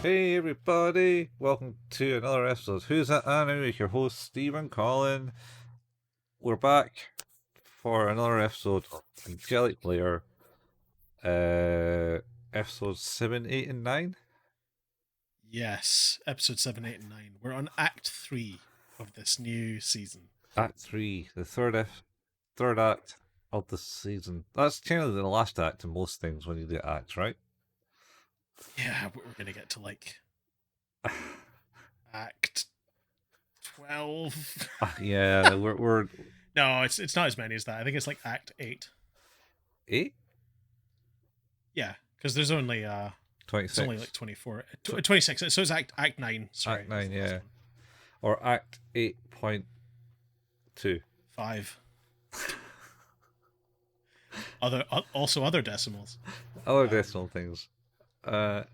Hey everybody, welcome to another episode of Who's That Anime with your host Stephen Collin. We're back for another episode of Angelic Layer, episodes 7, 8, and 9. Yes, episode 7, 8, and 9. We're on Act 3 of this new season. Act 3, the third act of the season. That's generally the last act in most things when you do acts, right? Yeah, we're going to get to like Act 12. Yeah, we're No, it's not as many as that. I think it's like Act 8. 8? Yeah, because there's only it's 26. only like 24. 26. So it's Act 9. Sorry. Act 9, yeah. Or Act 8.2. 5. Also other decimals. Other decimal things. So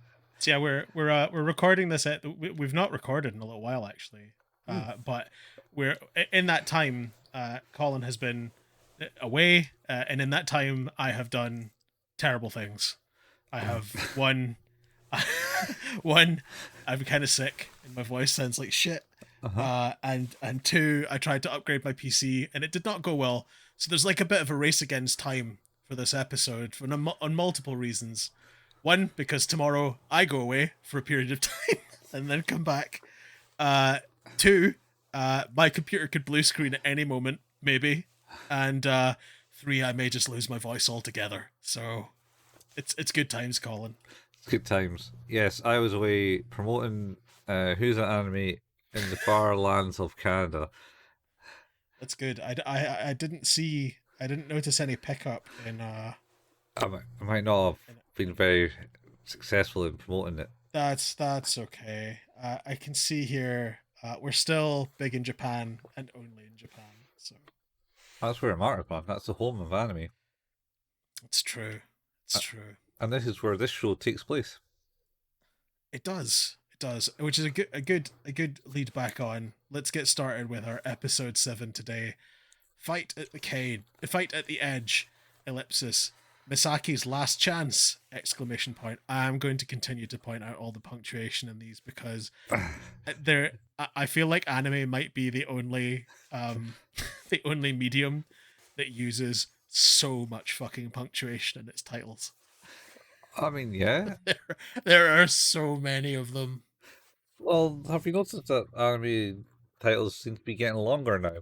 yeah, we're recording this we've not recorded in a little while actually. But we're in that time Colin has been away, and in that time I have done terrible things. I have one I'm kind of sick and my voice sounds like shit. And two, I tried to upgrade my PC and it did not go well. So there's like a bit of a race against time for this episode on multiple reasons. One, because tomorrow I go away for a period of time and then come back. Two, my computer could blue screen at any moment, maybe. And three, I may just lose my voice altogether. So it's good times, Colin. Good times. Yes, I was away promoting Who's That Anime in the far lands of Canada. That's good. I didn't notice any pickup in I might not have been very successful in promoting it. That's okay. I can see here we're still big in Japan and only in Japan. So That's where I'm at, man. That's the home of anime. it's true. It's true. And this is where this show takes place. It does. It does. Which is a good lead back on. Let's get started with our episode 7 today. Fight at the edge. Ellipsis. Misaki's last chance! Exclamation point. I'm going to continue to point out all the punctuation in these because I feel like anime might be the only the only medium that uses so much fucking punctuation in its titles. I mean, yeah. There are so many of them. Well, have you noticed that anime titles seem to be getting longer now?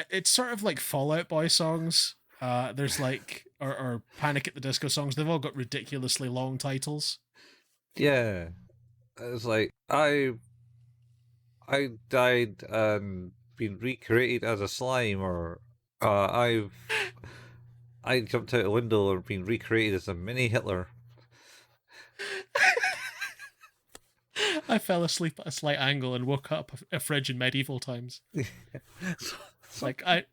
It's sort of like Fallout Boy songs. There's like or Panic at the Disco songs. They've all got ridiculously long titles. Yeah. It's like I died and been recreated as a slime, or I jumped out a window and been recreated as a mini Hitler. I fell asleep at a slight angle and woke up a fridge in medieval times. Like I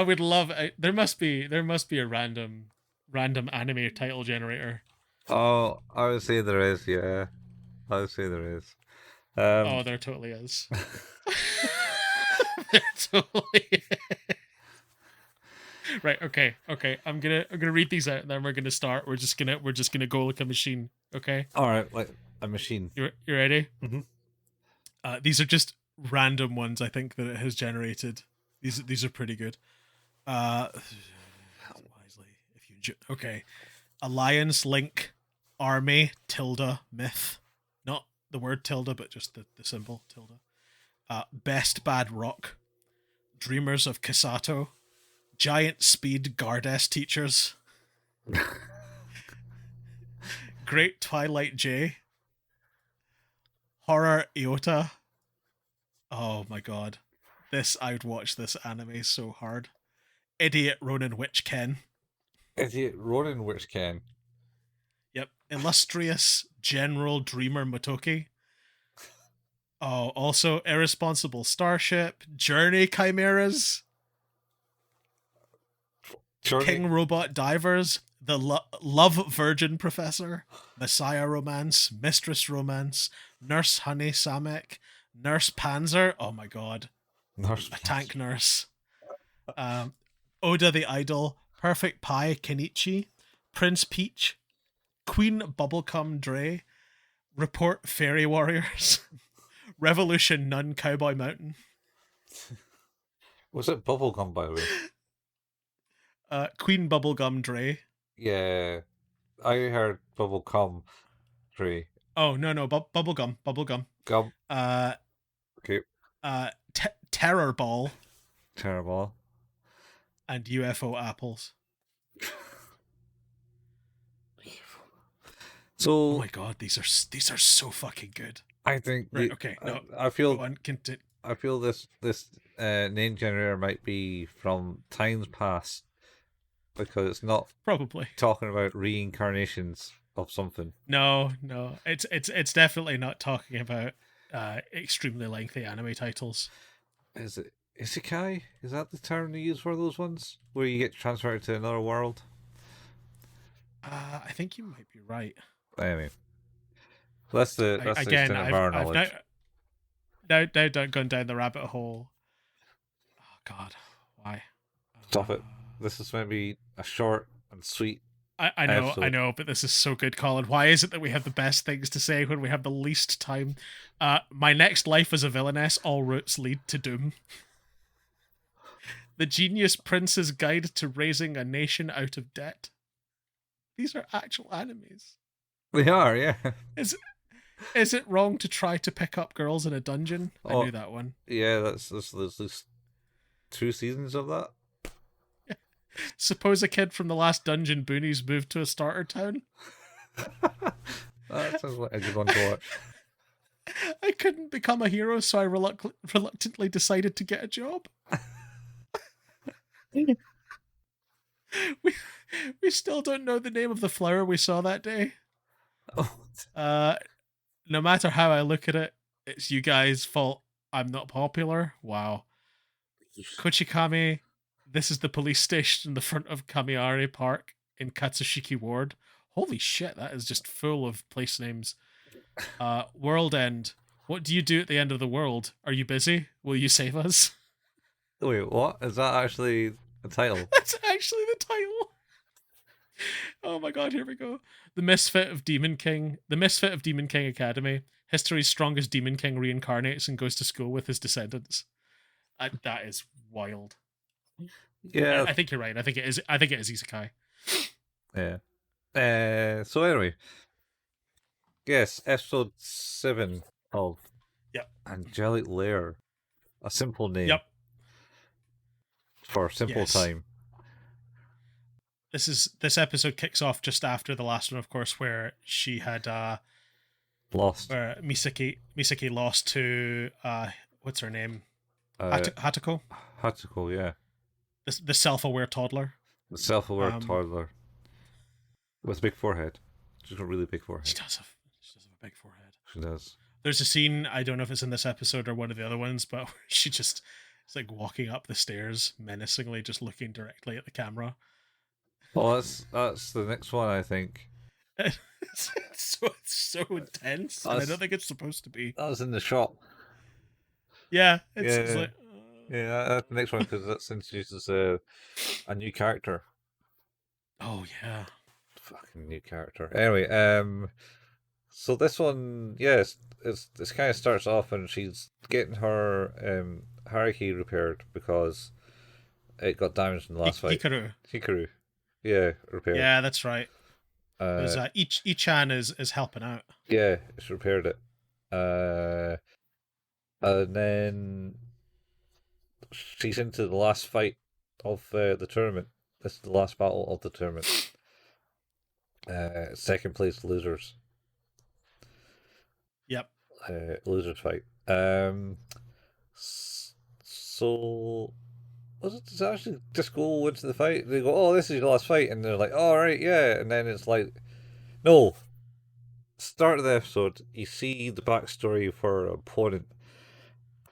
would love. There must be a random anime title generator. Oh, I would say there is. Yeah, I would say there is. Oh, there totally is. There totally is. Right. Okay. I'm gonna read these out, and then we're gonna start. We're just gonna go like a machine. Okay. All right, like a machine. You ready? Mm-hmm. These are just random ones. I think that it has generated. These are pretty good. Wisely, if you okay. Alliance, Link, Army, tilde, Myth. Not the word tilde, but just the symbol tilde. Best Bad Rock. Dreamers of Kisato. Giant Speed Guard-S Teachers. Great Twilight J. Horror Iota. Oh my god. I would watch this anime so hard. Idiot Ronin Witch Ken. Idiot Ronin Witch Ken. Yep. Illustrious General Dreamer Motoki. Oh, also Irresponsible Starship. Journey Chimeras. King Robot Divers. The Love Virgin Professor. Messiah Romance. Mistress Romance. Nurse Honey Samek. Nurse Panzer. Oh my god. A tank nurse. Oda the Idol, Perfect Pie Kenichi, Prince Peach, Queen Bubblegum Dre, Report Fairy Warriors. Revolution Nun Cowboy Mountain. Was it Bubblegum, by the way? Queen Bubblegum Dre. Yeah, I heard Bubblegum Tree. Oh no, Bubblegum. Gum. Uh, Okay. Terror Ball Terrible. and UFO Apples. So, Oh my god, these are so fucking good. I think Right, okay, no, I feel go on, continue. I feel this name generator might be from times past because it's not Probably. talking about reincarnations of something. No, it's definitely not talking about extremely lengthy anime titles. Is it isekai? Is that the term they use for those ones where you get transferred to another world? I think you might be right. Anyway, so that's the Again, extent of our knowledge. I've now gone down the rabbit hole. Oh God, why? Stop it. This is maybe a short and sweet. I know, but this is so good, Colin. Why is it that we have the best things to say when we have the least time? My next life as a villainess, all routes lead to doom. The Genius Prince's Guide to Raising a Nation Out of Debt. These are actual animes. They are, yeah. Is it wrong to try to pick up girls in a dungeon? I knew that one. Yeah, there's at least 2 seasons of that. Suppose a kid from the last dungeon boonies moved to a starter town. That sounds like a good one to watch. I couldn't become a hero, so I reluctantly decided to get a job. We still don't know the name of the flower we saw that day. Oh. No matter how I look at it, it's you guys' fault I'm not popular. Wow. Kochikami, this is the police station in the front of Kamiari Park in Katsushiki Ward. Holy shit, that is just full of place names. World End. What do you do at the end of the world? Are you busy? Will you save us? Wait, what? Is that actually a title? That's actually the title. Oh my god, here we go. The Misfit of Demon King Academy. History's strongest Demon King reincarnates and goes to school with his descendants. That is wild. Yeah. I think you're right. I think it is isekai. Yeah. So anyway. Yes, episode 7 of Angelic Layer. A simple name. Yep. For simple time. This episode kicks off just after the last one, of course, where she had lost. Where Misaki lost to what's her name? Hatoko. Hatoko, yeah. The self-aware toddler. The self-aware toddler with a big forehead. She's got a really big forehead. She does have a big forehead. She does. There's a scene, I don't know if it's in this episode or one of the other ones, but she just is like walking up the stairs menacingly, just looking directly at the camera. Oh, that's the next one, I think. It's so intense. And I don't think it's supposed to be. That was in the shop. Yeah, it's like. Yeah, that's the next one because that introduces a new character. Oh yeah, fucking new character. Anyway, so this one, yes, it's kind of starts off and she's getting her Hariki repaired because it got damaged in the last fight. Hikaru. Yeah, repaired. Yeah, that's right. Ichan is helping out. Yeah, it's repaired it. And then she's into the last fight of the tournament. This is the last battle of the tournament. Second place losers. Yep. Losers fight. So does it actually just go into the fight? They go, oh, this is your last fight, and they're like, oh, right, yeah, and then it's like, no. Start of the episode, you see the backstory for her opponent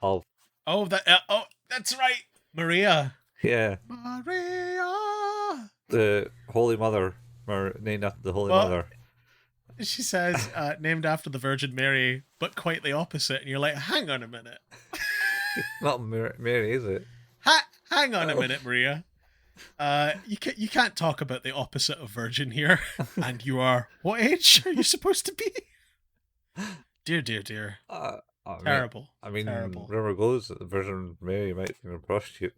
of. Oh, that's right, Maria. Yeah. Maria. The Holy Mother, named after the Holy Mother. She says, named after the Virgin Mary, but quite the opposite, and you're like, hang on a minute. Not Mary, is it? Hang on a minute, Maria. You can't talk about the opposite of virgin here. And you are, what age are you supposed to be? Dear, dear, dear. Uh, Terrible. I mean, Terrible. rumor goes that the Virgin Mary might be a prostitute.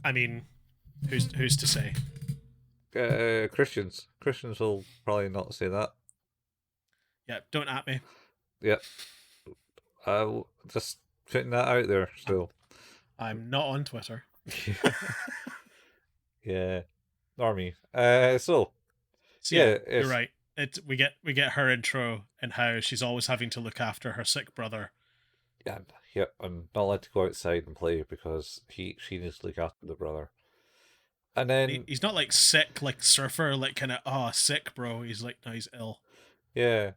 I mean, who's to say? Christians will probably not say that. Yeah, don't at me. Yeah, just putting that out there I'm still. I'm not on Twitter. Yeah, Army. So So yeah, yeah, you're it's right. We get her intro and how she's always having to look after her sick brother. yeah, yeah, and not allowed to go outside and play because she needs to look after the brother. And then He's not like sick, like Surfer, like kind of sick, bro. He's like, no, he's ill. yeah,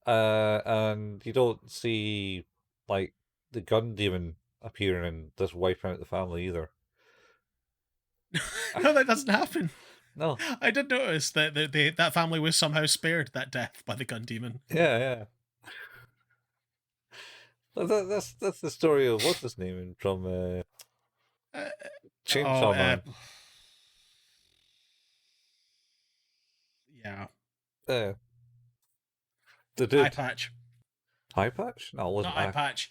and you don't see like the gun demon appearing and just wiping out the family either. No, that doesn't happen. No, I did notice that that family was somehow spared that death by the gun demon. yeah, yeah. That's the story of what's his name from Uh, oh, Chainsaw Man. yeah, Yeah, the eye dude. patch, High patch? No, it wasn't not eye high. patch.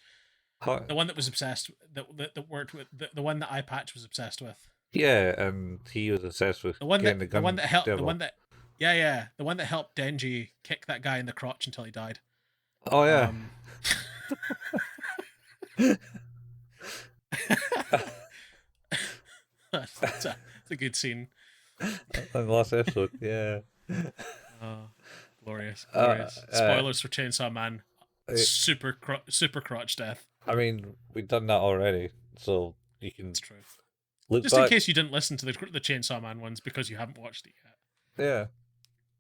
Hi- The one that was obsessed, that worked with the one that eye patch was obsessed with. Yeah, and he was obsessed with getting the The one gun that helped the devil. one that yeah, the one that helped Denji kick that guy in the crotch until he died. Oh yeah. Um, that's a good scene. In the last episode, yeah. Oh, glorious, Uh, glorious. Spoilers for Chainsaw Man. uh, Super crotch death. I mean, we've done that already, so you can It's true. look Just in back. case you didn't listen to the Chainsaw Man ones because you haven't watched it yet, Yeah.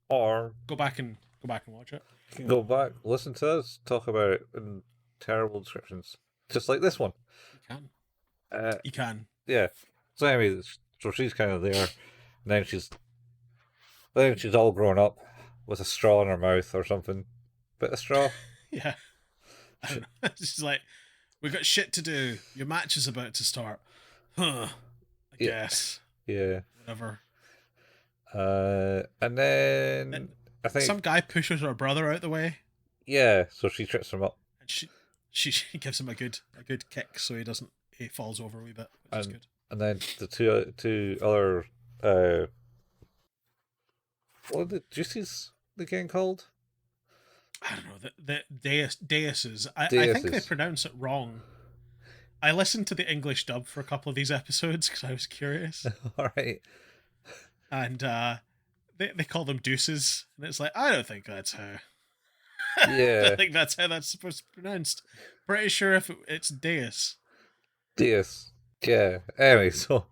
Or go back and watch it. you can go back, listen to us, talk about it in terrible descriptions. Just like this one. You can. Uh, You can. yeah. So anyway, so she's kind of there, and then she's all grown up with a straw in her mouth or something. Bit of straw. Yeah. I don't know. She's like, we got shit to do. Your match is about to start. Huh. I Yeah. guess. Yeah. Whatever. And then I think Some guy pushes her brother out the way, yeah, so she trips him up, and she gives him a good kick so he falls over a wee bit, which is good. and then the two other what are the juices they getting called? I don't know the Deuses. I think they Deuses. pronounce it wrong. I listened to the English dub for a couple of these episodes because I was curious, All right. and they call them deuces, and it's like I don't think that's how. I Yeah. don't think that's how that's supposed to be pronounced. Pretty sure if it's Deus. Deus. Yeah. Anyway, so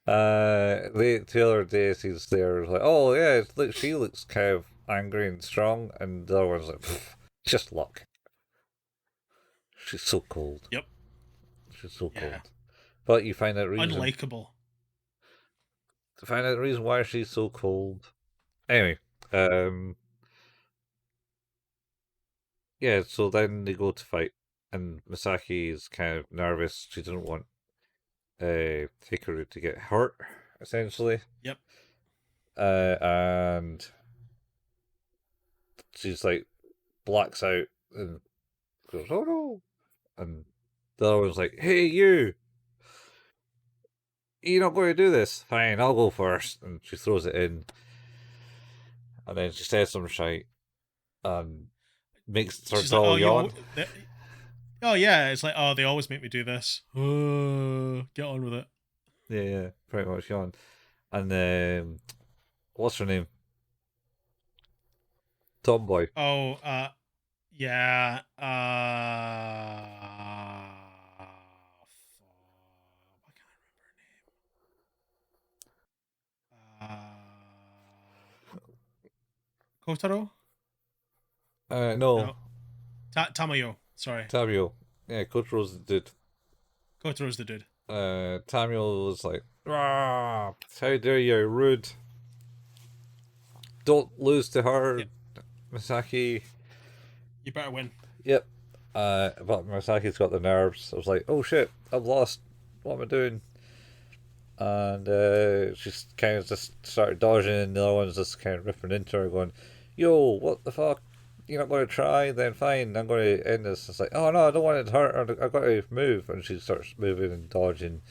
the other deities there is like, oh yeah, she looks kind of angry and strong, and the other one's like, just luck. She's so cold. Yep. She's so Yeah. cold. But you find out reason. Unlikable. To find out the reason why she's so cold. Anyway, yeah. So then they go to fight, and Misaki is kind of nervous. She doesn't want Hikaru to get hurt, essentially. Yep. And she's like blacks out and goes, "Oh no!" And the other one's like, "Hey, you're not going to do this. Fine, I'll go first." And she throws it in, and then she says some shite, and makes her She's doll like, yawn. oh yeah, it's like, oh, they always make me do this. Get on with it. Yeah, pretty much yawn. And what's her name? Tomboy. Oh, yeah. Why can't I remember her name? Kotaro? No, No. Tamayo. Sorry. Tamio. Yeah, Coach Rose did. Kotaro's the dude. Tamio was like, "Rah, how dare you, rude. Don't lose to her, Yep. Misaki." You better win. Yep. But Misaki's got the nerves. I was like, oh shit, I've lost. What am I doing? And she's kind of just started dodging, and the other one's just kind of ripping into her, going, yo, what the fuck? You're not going to try? Then fine, I'm going to end this. It's like, oh no, I don't want it to hurt. Or I've got to move. And she starts moving and dodging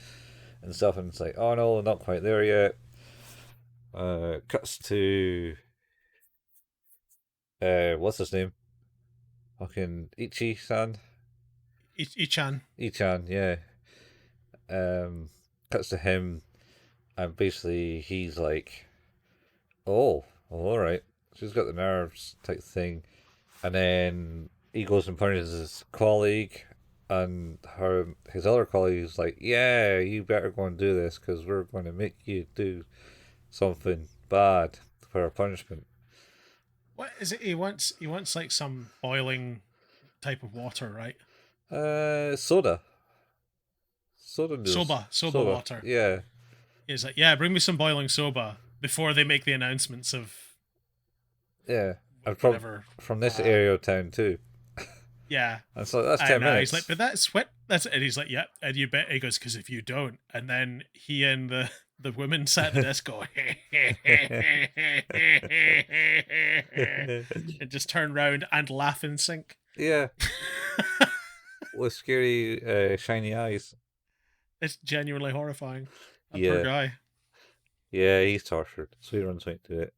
and stuff. And it's like, oh no, not quite there yet. Cuts to what's his name? Fucking Ichi-san. Ichan. Ichan, yeah. Cuts to him, and basically he's like, oh, all right. She's got the nerves type thing. And then he goes and punches his colleague, and his other colleague is like, yeah, you better go and do this because we're going to make you do something bad for a punishment. What is it? He wants like some boiling type of water, right? Soda. Soda noodles. Soba water. Yeah. He's like, yeah, bring me some boiling soba before they make the announcements of Yeah. And whatever. from this area of town too. Yeah. And so that's 10 minutes. He's like, but that's what that's and he's like, yeah, and you bet he goes, because if you don't, and then he and the women sat at the desk go and just turn around and laugh in sync. Yeah. With scary shiny eyes. It's genuinely horrifying. That Yeah. poor guy. Yeah, he's tortured. So he runs right to it.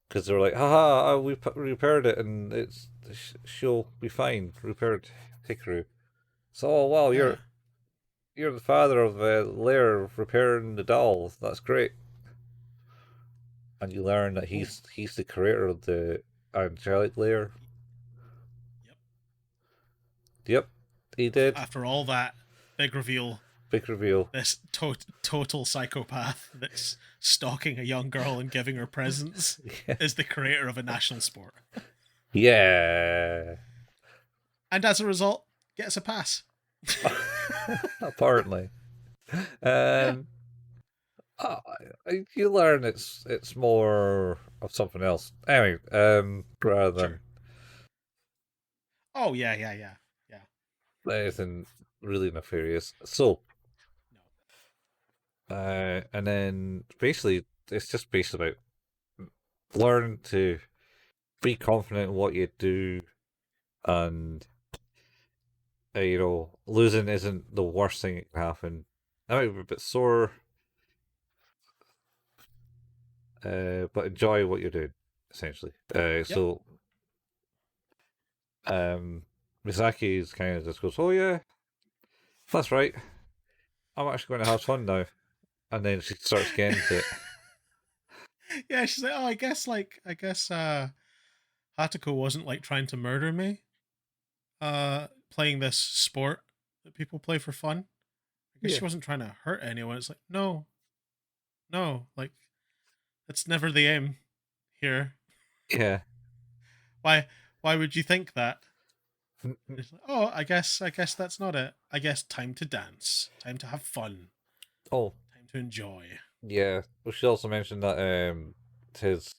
Because they're like, haha, we repaired it and she'll be fine. Repaired Hikaru. So, oh wow, Yeah. you're the father of Lair repairing the doll. That's great. And you learn that he's the creator of the Angelic Layer. Yep, he did. After all that, big reveal. Big reveal. This total psychopath that's stalking a young girl and giving her presents is the creator of a national sport. Yeah. And as a result, gets a pass. Apparently. You learn it's more of something else. Anyway, rather than Sure. Oh yeah. anything really nefarious. So, and then basically it's just based about learn to be confident in what you do, and losing isn't the worst thing that can happen. That might be a bit sore, but enjoy what you're doing, essentially. So, Misaki's kind of just goes, "Oh yeah, that's right. I'm actually going to have fun now," and then she starts getting to it. Yeah, she's like, oh, I guess Hatako wasn't like trying to murder me. Playing this sport that people play for fun. I guess she wasn't trying to hurt anyone. It's like, no, like that's never the aim here. Yeah. Why would you think that? It's like, oh, I guess that's not it. I guess time to dance, time to have fun, Oh, time to enjoy. yeah. Well, she also mentioned that his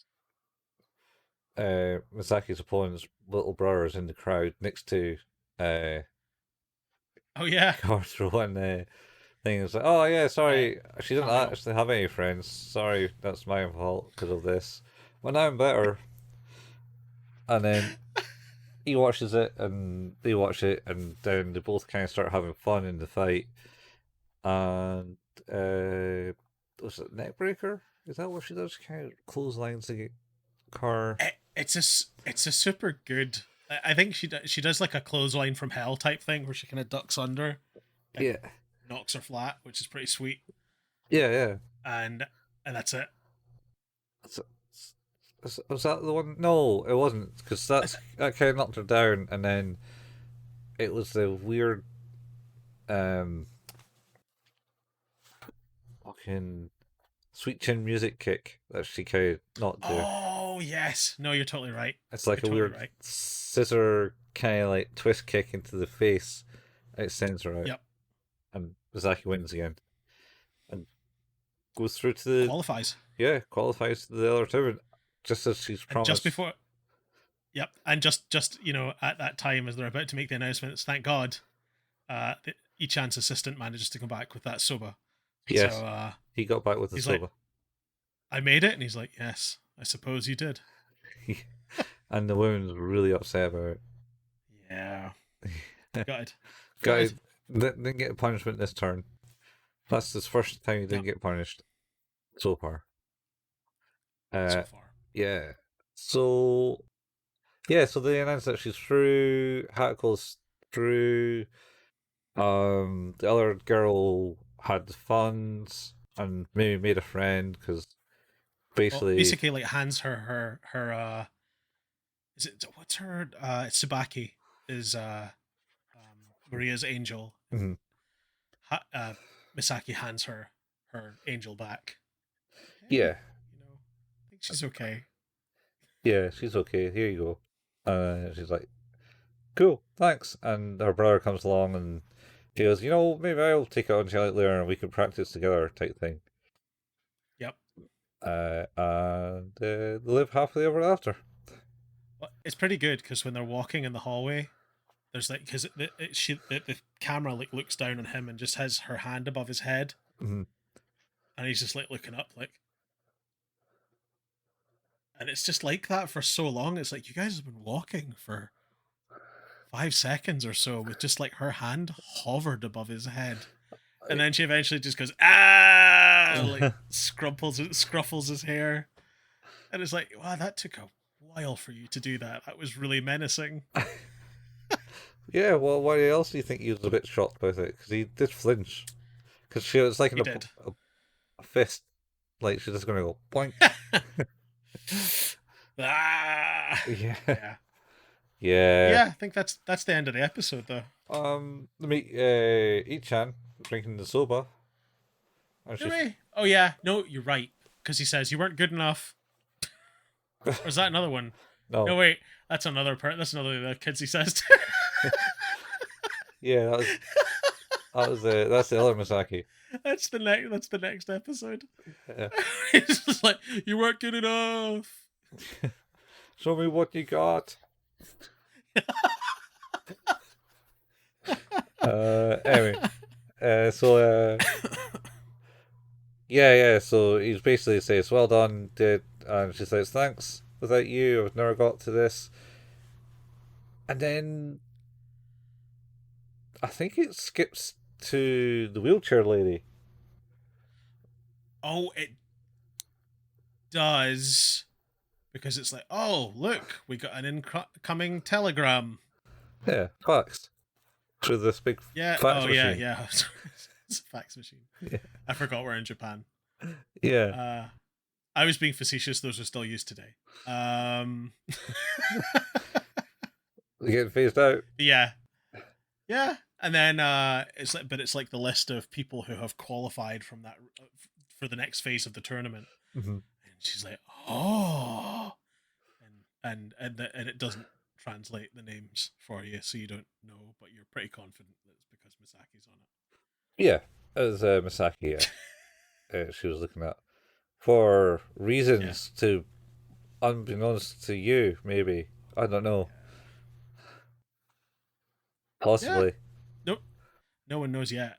Misaki's opponent's little brother is in the crowd next to Oh yeah. Arthur one thing. It's like, oh yeah, sorry, she didn't actually have any friends. Sorry, that's my fault because of this. Well, now I'm better. And then he watches it, and they watch it, and then they both kind of start having fun in the fight. And was it Neckbreaker? Is that what she does? Kind of clotheslines the car. It's a super good. I think she does like a clothesline from hell type thing where she kind of ducks under, Yeah. knocks her flat, which is pretty sweet. Yeah. And that's it. Was that the one? No, it wasn't, because that kind of knocked her down, and then it was the weird, fucking sweet chin music kick that she kind of knocked down. Oh yes, no, you're totally right. It's like you're a weird scissor kind of like twist kick into the face. It sends her out. Yep. And Misaki wins again, and goes through to the qualifies. Yeah, qualifies to the other tournament. Just as she's promised. And just before, yep, and just at that time as they're about to make the announcements, thank God, Ichan's assistant manages to come back with that soba. Yes, so, he got back with the soba. I made it, and he's like, yes, I suppose you did. And the woman's really upset about Yeah, it. gutted, Guy gutted. didn't get a punishment this turn. That's his first time he Yep, didn't get punished so far. so Uh, far. yeah. So yeah, so they announced that she's through. Haku's through. The other girl had the funds and maybe made a friend because Well, basically, basically, like hands her is it what's her Tsubaki is Maria's angel, and mhm, Misaki hands her angel back. Hey, yeah, I think she's okay. yeah, she's okay. Here you go. She's like, cool, thanks. And her brother comes along and he goes, maybe I'll take it on Angelic Layer and we can practice together, type thing. Yep. And live happily ever after. Well, it's pretty good because when they're walking in the hallway, there's like because the camera like looks down on him and just has her hand above his head, Mhm. and he's just like looking up like, and it's just like that for so long. It's like you guys have been walking for 5 seconds or so with just like her hand hovered above his head, and then she eventually just goes like scruffles his hair, and it's like, wow, that took a while for you to do that. That was really menacing. Yeah, well, why else do you think he was a bit shocked by it? Because he did flinch. Because she was like in He did. a fist. Like, she's just going to go boink. Yeah. Yeah. Yeah. Yeah, I think that's the end of the episode though. Let me, Ichan drinking the soba. And she's, Hooray! Oh yeah, no, you're right. Because he says you weren't good enough. Or is that another one? no. No, wait, that's another part. That's another of the kids he says. Yeah, that's the other Misaki. That's the next. That's the next episode. Yeah. He's just like, you weren't good enough. Show me what you got. Anyway, yeah, so he's basically says, well done, did, and she says, thanks, without you, I've never got to this. And then I think it skips to the wheelchair lady. Oh, it does. Because it's like, oh, look, we got an incoming telegram. Yeah, faxed. Through this big Yeah. fax Oh, yeah, machine. yeah. It's a fax machine. Yeah. I forgot we're in Japan. Yeah. I was being facetious. Those are still used today. They're getting phased out. Yeah, yeah. And then it's like the list of people who have qualified from that for the next phase of the tournament. Mm-hmm. And she's like, oh, and it doesn't translate the names for you, so you don't know, but you're pretty confident that it's because Misaki's on Yeah, it was Misaki, she was looking at. For it. Yeah. reasons to unbeknownst to you, maybe. I don't know. Yeah. Possibly. Nope. No one knows yet.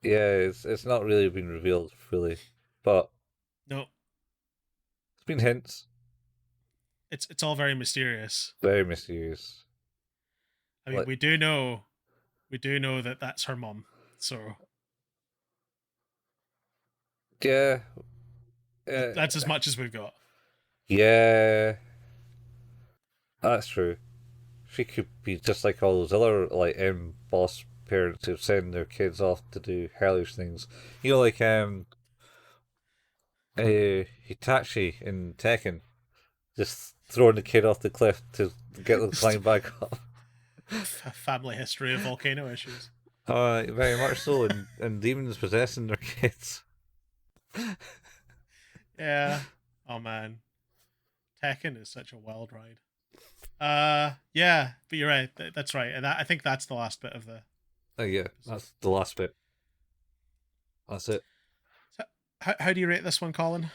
Yeah, it's not really been revealed fully, but No. it's been hints. It's all very mysterious. Very mysterious. I mean, Like, we do know that that's her mom. So yeah, uh, that's as much as we've got. yeah, that's true. She could be just like all those other like boss parents who send their kids off to do hellish things. Like Hitachi in Tekken, just throwing the kid off the cliff to get them to climb back up. Family history of volcano issues. Very much so, and demons possessing their kids. Yeah. Oh man, Tekken is such a wild ride. Yeah, but you're right. That's right, and I think that's the last bit of the. Oh yeah, that's the last bit. That's it. So, how do you rate this one, Colin?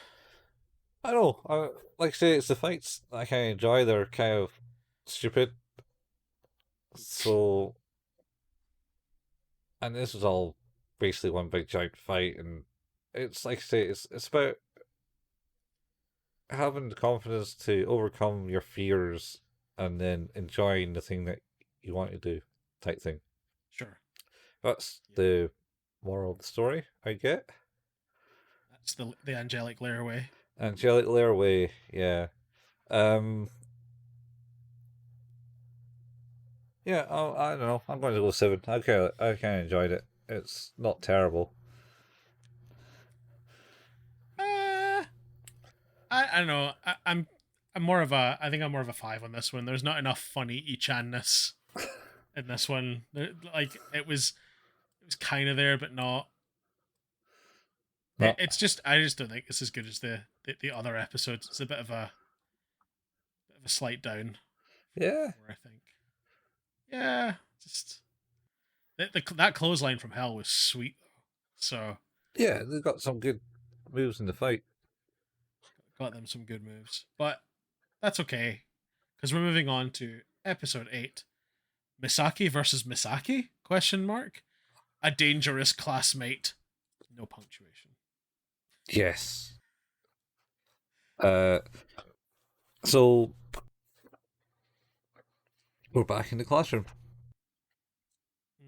I don't know. Like I say, it's the fights I kind of enjoy. They're kind of stupid. So, and this is all basically one big giant fight, and it's like I say, it's about having the confidence to overcome your fears and then enjoying the thing that you want to do, type thing. Sure. That's Yeah. the moral of the story, I get. That's the Angelic Layer way. Angelic Layer way, yeah. Um, yeah, I don't know. I'm going to go 7. I kind of enjoyed it. It's not terrible. Uh, I don't know. I'm more of a I think I'm more of a 5 on this one. There's not enough funny Ichan-ness in this one. Like it was kind of there, but not. Not, It's just I just don't think it's as good as the other episodes. It's a bit of a slight down. yeah, Where I think, yeah, just that clothesline from hell was sweet though. So yeah. They've got some good moves in the fight. got them some good moves, but that's okay because we're moving on to episode 8. Misaki versus Misaki? Question mark. A dangerous classmate. No punctuation. Yes. Uh, so we're back in the classroom,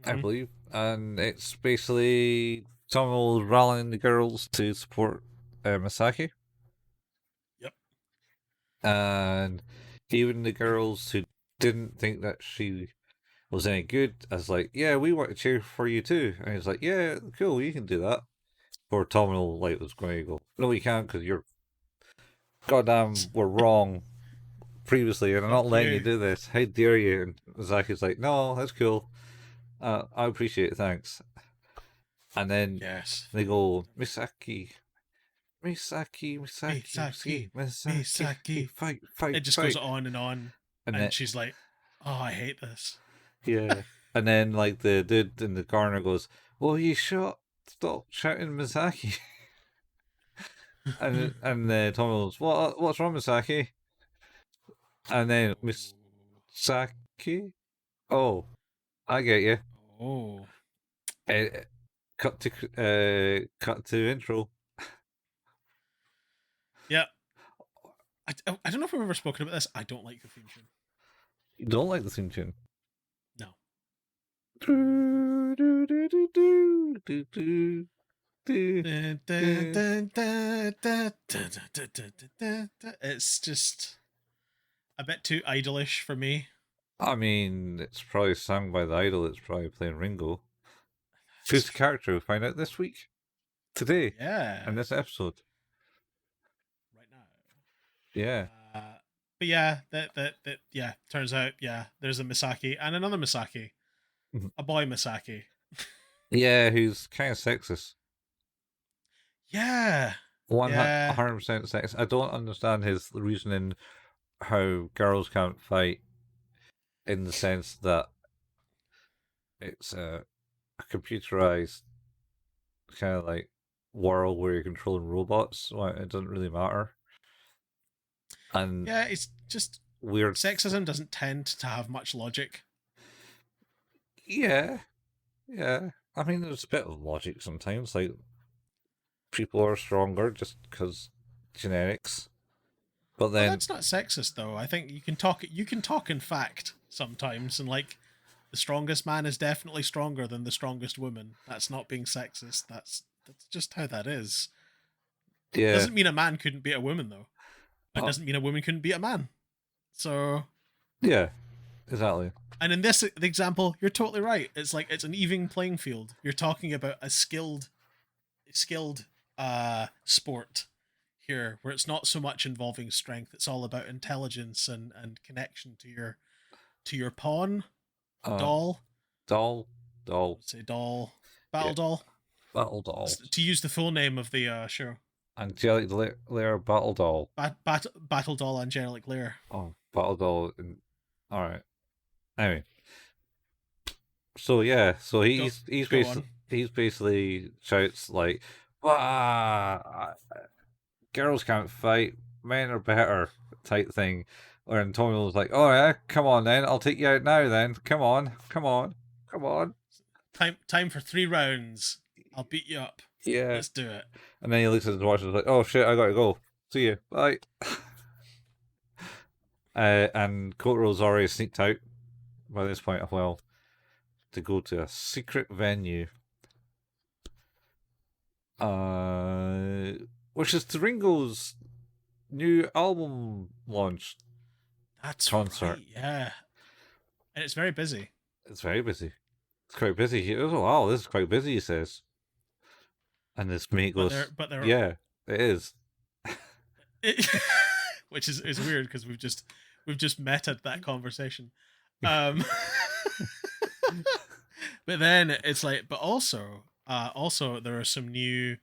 I Mm-hmm. believe, and it's basically someone rallying the girls to support Misaki, Yep. and even the girls who didn't think that she was any good, as like, yeah, we want to cheer for you too, and he's like, yeah, cool, you can do that. Or Tomino like was going to go, no, you can't because you're goddamn were wrong previously, and I'm not Fuck letting you you. do this. How dare you? And Misaki's like, no, that's cool. I appreciate it, thanks. And then Yes. they go, Misaki, Misaki, Misaki. Misaki, Misaki. fight, It fight, just goes fight. on, And then, and she's like, "Oh, I hate this." yeah. And then, like, the dude in the corner goes, well, you shot, stop shouting Misaki. And Tommy goes, what's wrong, Misaki? And then, Misaki? Oh, I get you. Oh. Uh, cut to intro. Yeah. I don't know if we've ever spoken about this. I don't like the theme tune. You don't like the theme tune? No. It's just a bit too idolish for me. I mean, it's probably sung by the idol. It's probably playing Ringo. That's Who's the true. character? We'll find out this week, today, in Yeah. this episode. Right now. Yeah. But yeah, that yeah. Turns out, yeah, there's a Misaki and another Misaki, a boy Misaki. Yeah, who's kind of sexist. Yeah, yeah, 100% sexist. I don't understand his reasoning how girls can't fight in the sense that it's a computerized kind of like world where you're controlling robots, so it doesn't really matter. And yeah. It's just weird. sexism doesn't tend to have much logic. Yeah, yeah. I mean, there's a bit of logic sometimes. Like people are stronger just because genetics. But Well, then, that's not sexist though. I think you can talk. You can talk in fact sometimes, and like the strongest man is definitely stronger than the strongest woman. That's not being sexist. That's just how that is. yeah, Doesn't mean a man couldn't beat a woman though. It uh, doesn't mean a woman couldn't beat a man. So, yeah, exactly. and in this example, you're totally right. It's like it's an even playing field. You're talking about a skilled sport here, where it's not so much involving strength. It's all about intelligence and connection to your pawn, Uh, doll. doll, I doll, would say doll, battle yeah, doll. battle doll, To use the full name of the show, Angelic Layer battle doll. Battle Doll Angelic Layer. Oh, battle doll. All right. Anyway, so yeah, so Go go on. he's basically shouts like, "Wah! Girls can't fight, men are better," type thing. And Tommy was like, "Oh yeah, come on then, I'll take you out now then. Come on, come on, come on." Time for 3 rounds. I'll beat you up. Yeah. Let's do it. And then he looks at his watch and is like, "Oh shit, I gotta go." See you. Bye. And Kotaro's already sneaked out by this point as well to go to a secret venue. Which is to Ringo's new album launch That's concert. right, yeah. And it's very busy. It's very busy. It's quite busy. He goes, oh, wow, this is quite busy, he says. And his mate goes, But they're yeah, it is. which is weird because we've just meta that conversation. But then it's like, but also there are some new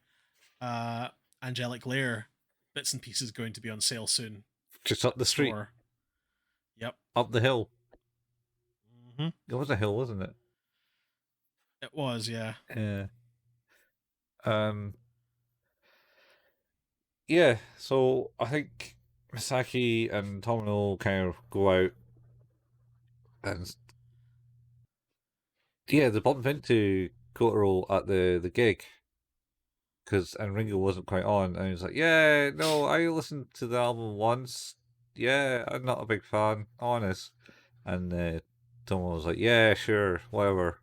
Angelic Layer bits and pieces going to be on sale soon. Just up the street. Store. Yep. Up the hill. Mm-hmm. It was a hill, wasn't it? It was, yeah. Yeah. Yeah, so I think Misaki and Tomino kind of go out and yeah, they bump into Kotaro at the gig and Ringo wasn't quite on, and he's like, "Yeah, no, I listened to the album once. Yeah, I'm not a big fan, honest." And Tomo was like, "Yeah, sure, whatever."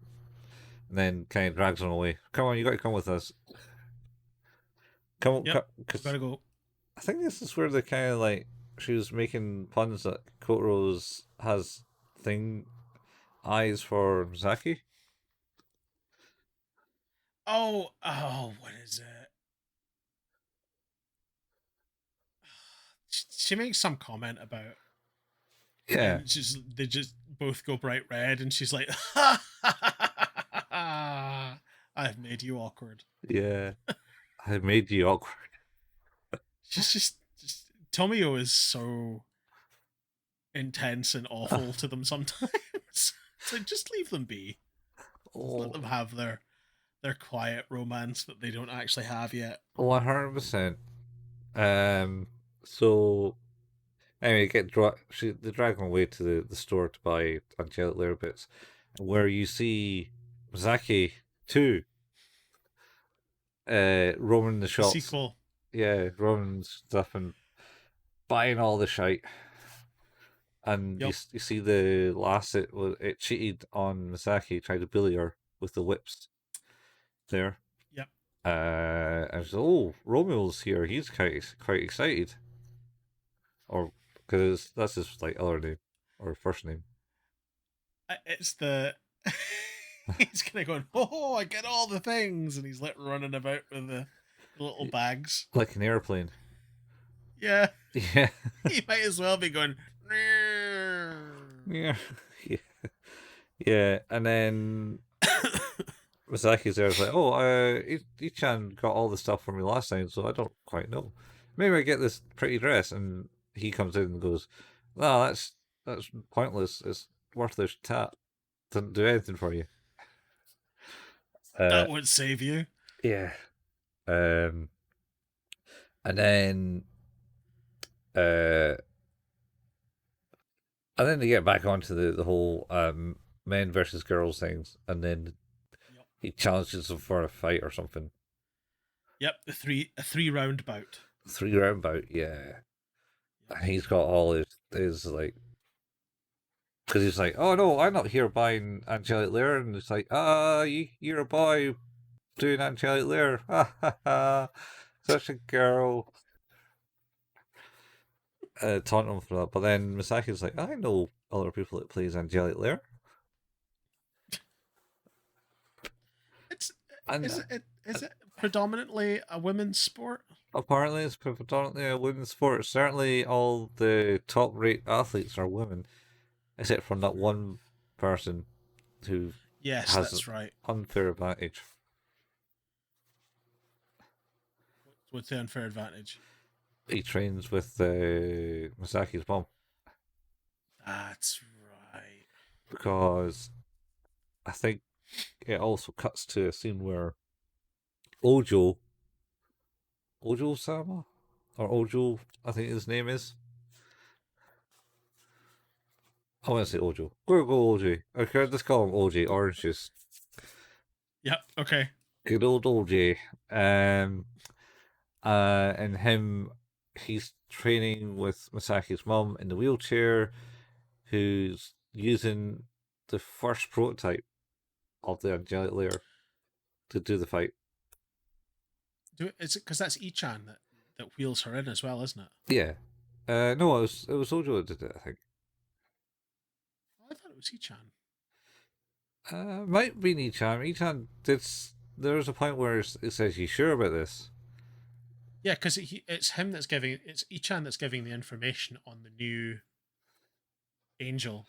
And then kind of drags him away. Come on, you got to come with us. Come on, Yep. because Gotta go. I think this is where they kind of like she was making puns that Kotaro's has eyes for Misaki. Oh, what is it? She makes some comment about, Yeah, and they just both go bright red, and she's like, "I've made you awkward." yeah, I made you awkward. She's just Tomio is so intense and awful to them sometimes. It's like, just leave them be. Just let them have their quiet romance that they don't actually have yet. 100%. So anyway, they drag him away to the store to buy Angelic Layer bits, where you see Misaki too, roaming the The shops. sequel. Yeah, roaming stuff and buying all the shite. And Yep. you see the lass it cheated on Misaki, tried to bully her with the whips there. Yep. And she's oh, Romeo's here. He's quite excited, or because that's his like other name or first name. It's the he's kind of going, oh, I get all the things, and he's like running about with the little bags like an airplane. Yeah. Yeah, He might as well be going. yeah, yeah, yeah. And then Misaki's there. It's like, oh, Ichan got all the stuff from me last time, so I don't quite know. Maybe I get this pretty dress, and he comes in and goes, "No, that's pointless. It's worthless tat. Doesn't do anything for you." That would save you. Yeah. And then and then they get back onto the whole men versus girls things, and then Yep. he challenges them for a fight or something. Yep, a 3-round bout. 3 round bout, yeah. And he's got all his like, because he's like, oh no, I'm not here buying Angelic Layer, and it's like, you're a boy doing Angelic Layer, ha ha ha, such a girl. Taunt him for that, but then Misaki's like, I know other people that plays Angelic Layer. Is it predominantly a women's sport? Apparently, it's predominantly a women's sport. Certainly, all the top-rate athletes are women, except from that one person who Yes, has that's right. unfair advantage. What's the unfair advantage? He trains with Misaki's mom. That's right. Because I think it also cuts to a scene where Ojo Sama? Or Ojo, I think his name is. I want to say Ojo. We'll go OJ. Okay, let's call him OJ, Orange Juice. Yep, okay. Good old OJ. And him, he's training with Misaki's mum in the wheelchair, who's using the first prototype of the Angelic Layer to do the fight. Is it because that's Ichan that wheels her in as well, isn't it? Yeah. No, it was Ojo that did it, I think. I thought it was Ichan. Might be Nichan. Nichan did. There's a point where it says, "You sure about this?" Yeah, because it's him that's giving it's Ichan that's giving the information on the new Angel,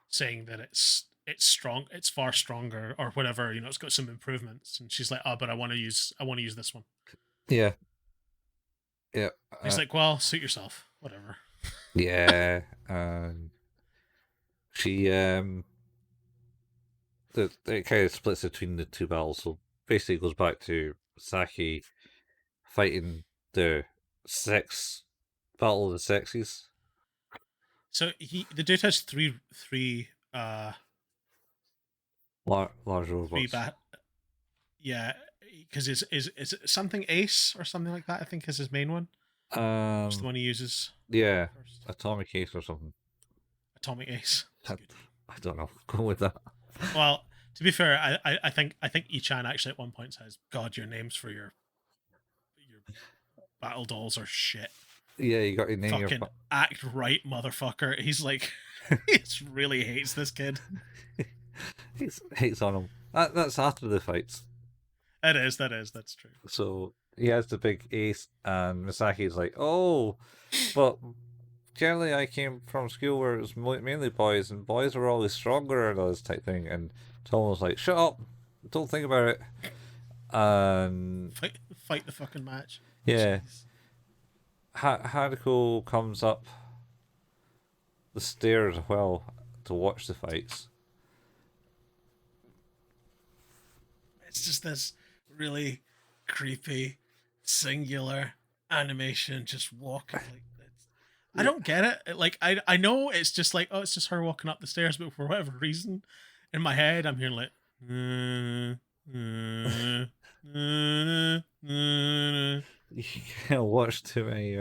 saying that it's strong, it's far stronger or whatever. It's got some improvements, and she's like, "Oh, but I want to use this one." Yeah. Yeah. He's like, "Well, suit yourself, whatever." Yeah. She it kind of splits between the two battles. So basically, it goes back to Saki fighting the sex battle of the sexes. So the dude has three Large three robots. yeah, because is it something Ace or something like that? I think is his main one. Which is the one he uses Yeah, first. atomic ace or something. Atomic Ace. I don't know. Go with that. Well, to be fair, I think Ichan actually at one point says, "God, your names for your battle dolls are shit. Yeah, you got to name Fucking act right, motherfucker." He's like, he really hates this kid. He hates on him. That's after the fights. That's true. So he has the big ace, and Misaki's like, "Oh, but generally I came from school where it was mainly boys, and boys were always stronger and all this type thing." And Tom was like, "Shut up, don't think about it." And Fight the fucking match. yeah, Haruko comes up the stairs as well to watch the fights. It's just this really creepy, singular animation just walking like I don't get it. Like I know it's just like, oh, it's just her walking up the stairs, but for whatever reason, in my head I'm hearing like You can't watch too many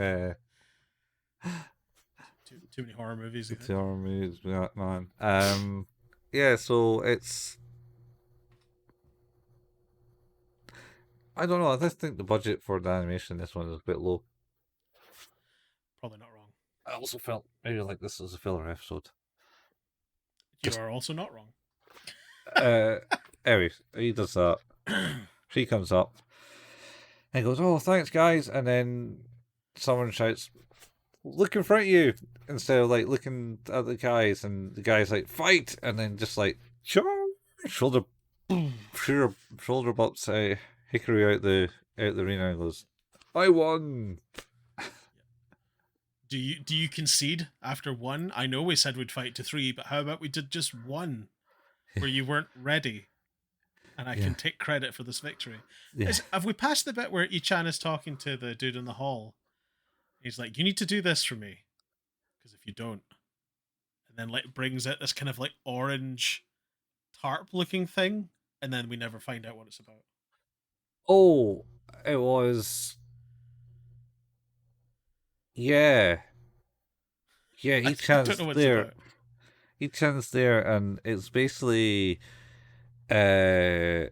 too many horror movies. horror movies, man. Yeah, so it's, I don't know. I just think the budget for the animation in this one is a bit low. Probably not wrong. I also felt maybe like this was a filler episode. You are also not wrong. Anyway, he does that. She comes up and goes, "Oh, thanks, guys," and then someone shouts, "Look in front of you," instead of like looking at the guys, and the guy's like, "Fight," and then just like shoulder shoulder bumps Hickory out the arena and goes, "I won." Do you concede after one? I know we said we'd fight to 3, but how about we did just 1 where you weren't ready? And I can take credit for this victory. Yeah. Have we passed the bit where Ichan is talking to the dude in the hall? He's like, "You need to do this for me, because if you don't," and then like brings out this kind of like orange tarp looking thing, and then we never find out what it's about. Oh, it was. Yeah. Yeah, I don't know what it's about. Ichan's there, and it's basically a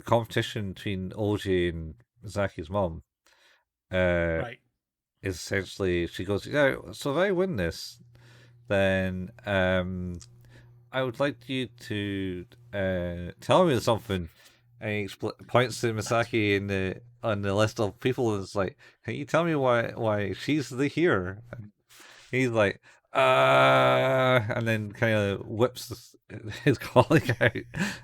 competition between OJ and Zaki's mom. Right. Is essentially, she goes, "Yeah, so if I win this, then I would like you to tell me something." And he points to Misaki on the list of people, and it's like, "Can you tell me why she's the hero?" And he's like, and then kind of whips his colleague out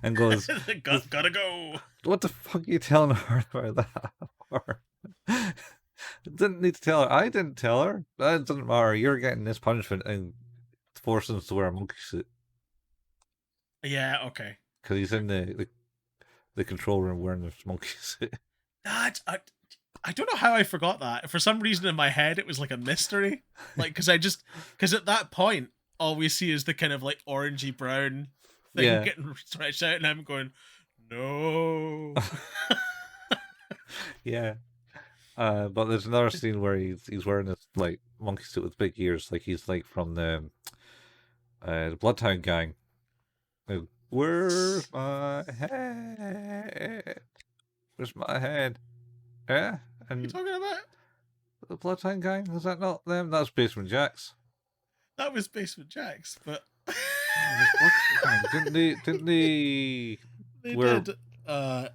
and goes, Gotta go. "What the fuck are you telling her about that for?" Didn't need to tell her. I didn't tell her. That doesn't matter. You're getting this punishment and forcing us to wear a monkey suit. Yeah, okay. Because he's in the control room wearing this monkey suit. I don't know how I forgot that. For some reason in my head, it was like a mystery. Like, because at that point, all we see is the kind of like orangey brown thing getting stretched out, and I'm going, no. Yeah. But there's another scene where he's wearing this like monkey suit with big ears, like he's like from the Bloodhound Gang. Like, where's my head? Where's my head? Yeah, What are you and talking about? the Bloodhound Gang, is that not them? That's Basement Jacks. That was Basement Jacks, but Oh, the Bloodhound Gang. Didn't they they wear? did. Uh,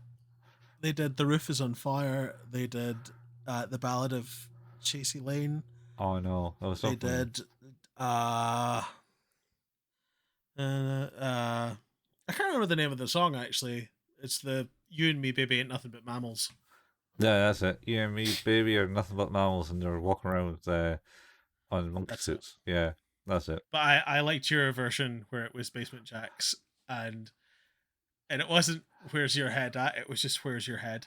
they did "The Roof Is on Fire." They did "The Ballad of Chasey Lane." Oh no, that was They something. did. Uh, I can't remember the name of the song actually. It's the "You and Me, Baby, Ain't Nothing But Mammals." Yeah, that's it. You and me, baby, are nothing but mammals, and they're walking around with on monkey That's it. suits. Yeah, that's it. But I liked your version where it was Basement Jacks and it wasn't "Where's your head at?" It was just "Where's your head."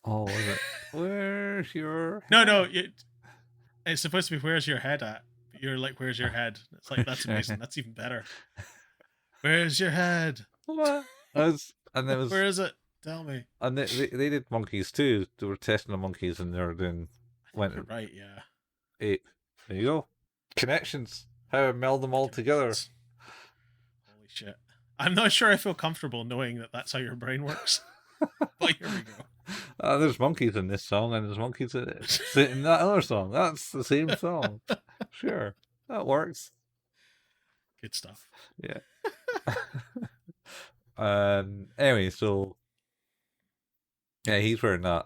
Oh, was it? Where's your No, no, head? it's supposed to be "Where's your head at?" You're like, "Where's your head?" It's like that's amazing. That's even better. Where's your head? What? And there Where was, is it? Tell me. and they did monkeys too. They were testing the monkeys, and they were doing I think you're went right. Yeah. ape. There you go. Connections. How I meld them all together. Connections. Holy shit. I'm not sure I feel comfortable knowing that that's how your brain works. But here we go. There's monkeys in this song, and there's monkeys in that other song. That's the same song. Sure, that works. Good stuff. Yeah. Anyway, so yeah, he's wearing that,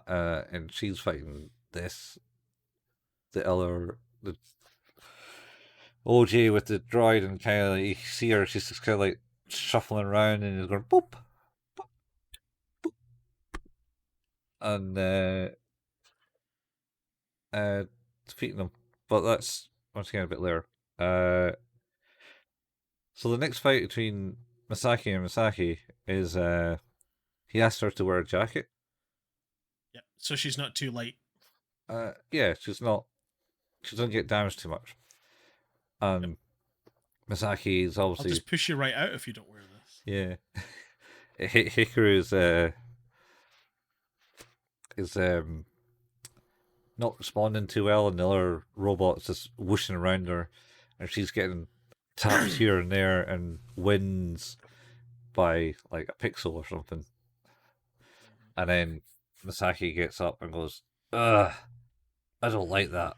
and she's fighting the other the OJ with the droid, and kind of like, you see her, she's just kind of like shuffling around, and he's going boop, boop, boop, and defeating them. But that's once again a bit later. So the next fight between Misaki and Misaki is he asks her to wear a jacket. Yeah. So she's not too light. Yeah, she doesn't get damaged too much. Yep. Misaki is I'll obviously just push you right out if you don't wear this. yeah. Hikaru is not responding too well, and the other robot's just whooshing around her, and she's getting taps here and there, and wins by like a pixel or something. And then Misaki gets up and goes, "Ugh, I don't like that."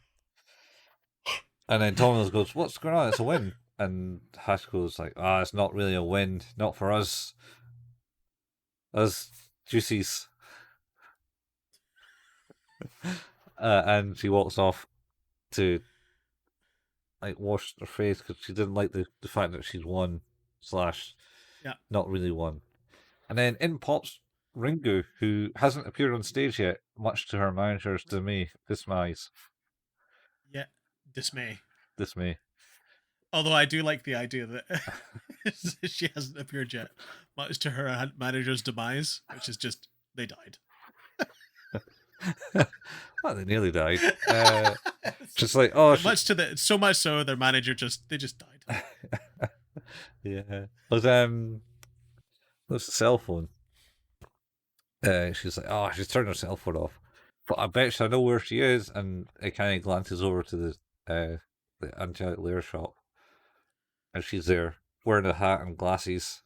And then Thomas goes, "What's going on? It's a win." And Hashiko's like, it's not really a win, not for us juicies." And she walks off to like wash her face because she didn't like the fact that she's won slash Yeah. not really won. And then in pops Ringo, who hasn't appeared on stage yet, much to her manager's dismay. Dismay. Dismay. Although I do like the idea that she hasn't appeared yet, much to her manager's demise, which is just they died. Well, they nearly died. Just like So much so their manager just died. Yeah. But there's the cell phone. She's like, she's turned her cell phone off. But I bet I know where she is, and it kind of glances over to the Angelic Layer shop, and she's there wearing a hat and glasses.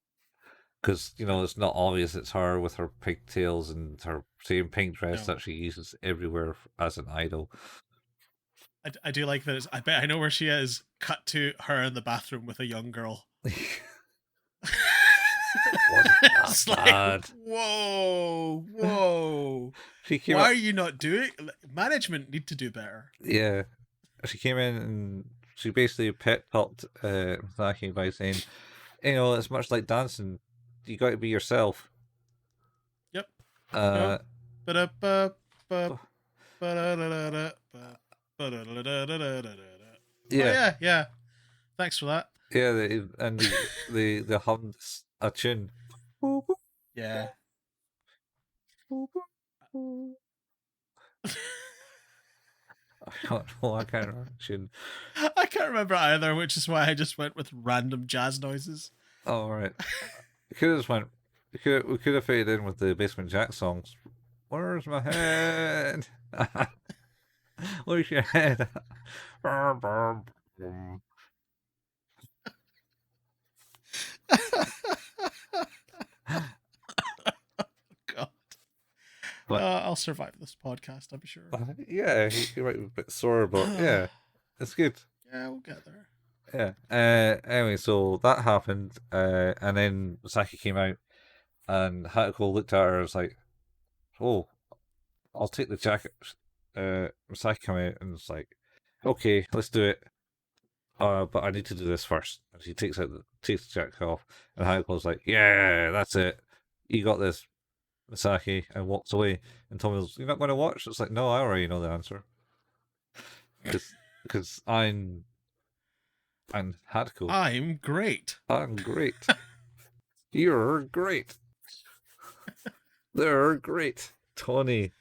Because it's not obvious it's her with her pigtails and her same pink dress that she uses everywhere as an idol. I do like that. I bet I know where she is. Cut to her in the bathroom with a young girl. It's bad. Whoa! Why are you not doing? Management need to do better. Yeah, she came in and she basically pep talked Misaki by saying, it's much like dancing. You got to be yourself. Yep. Yeah. Thanks for that. Yeah, they hummed a tune. Yeah. I can't remember the tune. I can't remember either, which is why I just went with random jazz noises. Oh, right. We could have faded in with the Basement Jack songs. Where's my head? Where's your head? God. But I'll survive this podcast, I'm sure. yeah, he might be a bit sore, but yeah, it's good. Yeah, we'll get there. Yeah. Anyway, so that happened, and then Saki came out, and Hatako looked at her and was like, "Oh, I'll take the jacket." Saki came out and was like, "Okay, let's do it. But I need to do this first." And she takes the jacket off, and Hayako's like, "Yeah, that's it. You got this, Misaki," and walks away. And Tommy goes, "You're not going to watch?" It's like, "No, I already know the answer because I'm Hatako. I'm great. I'm great. You're great. They're great. Tony.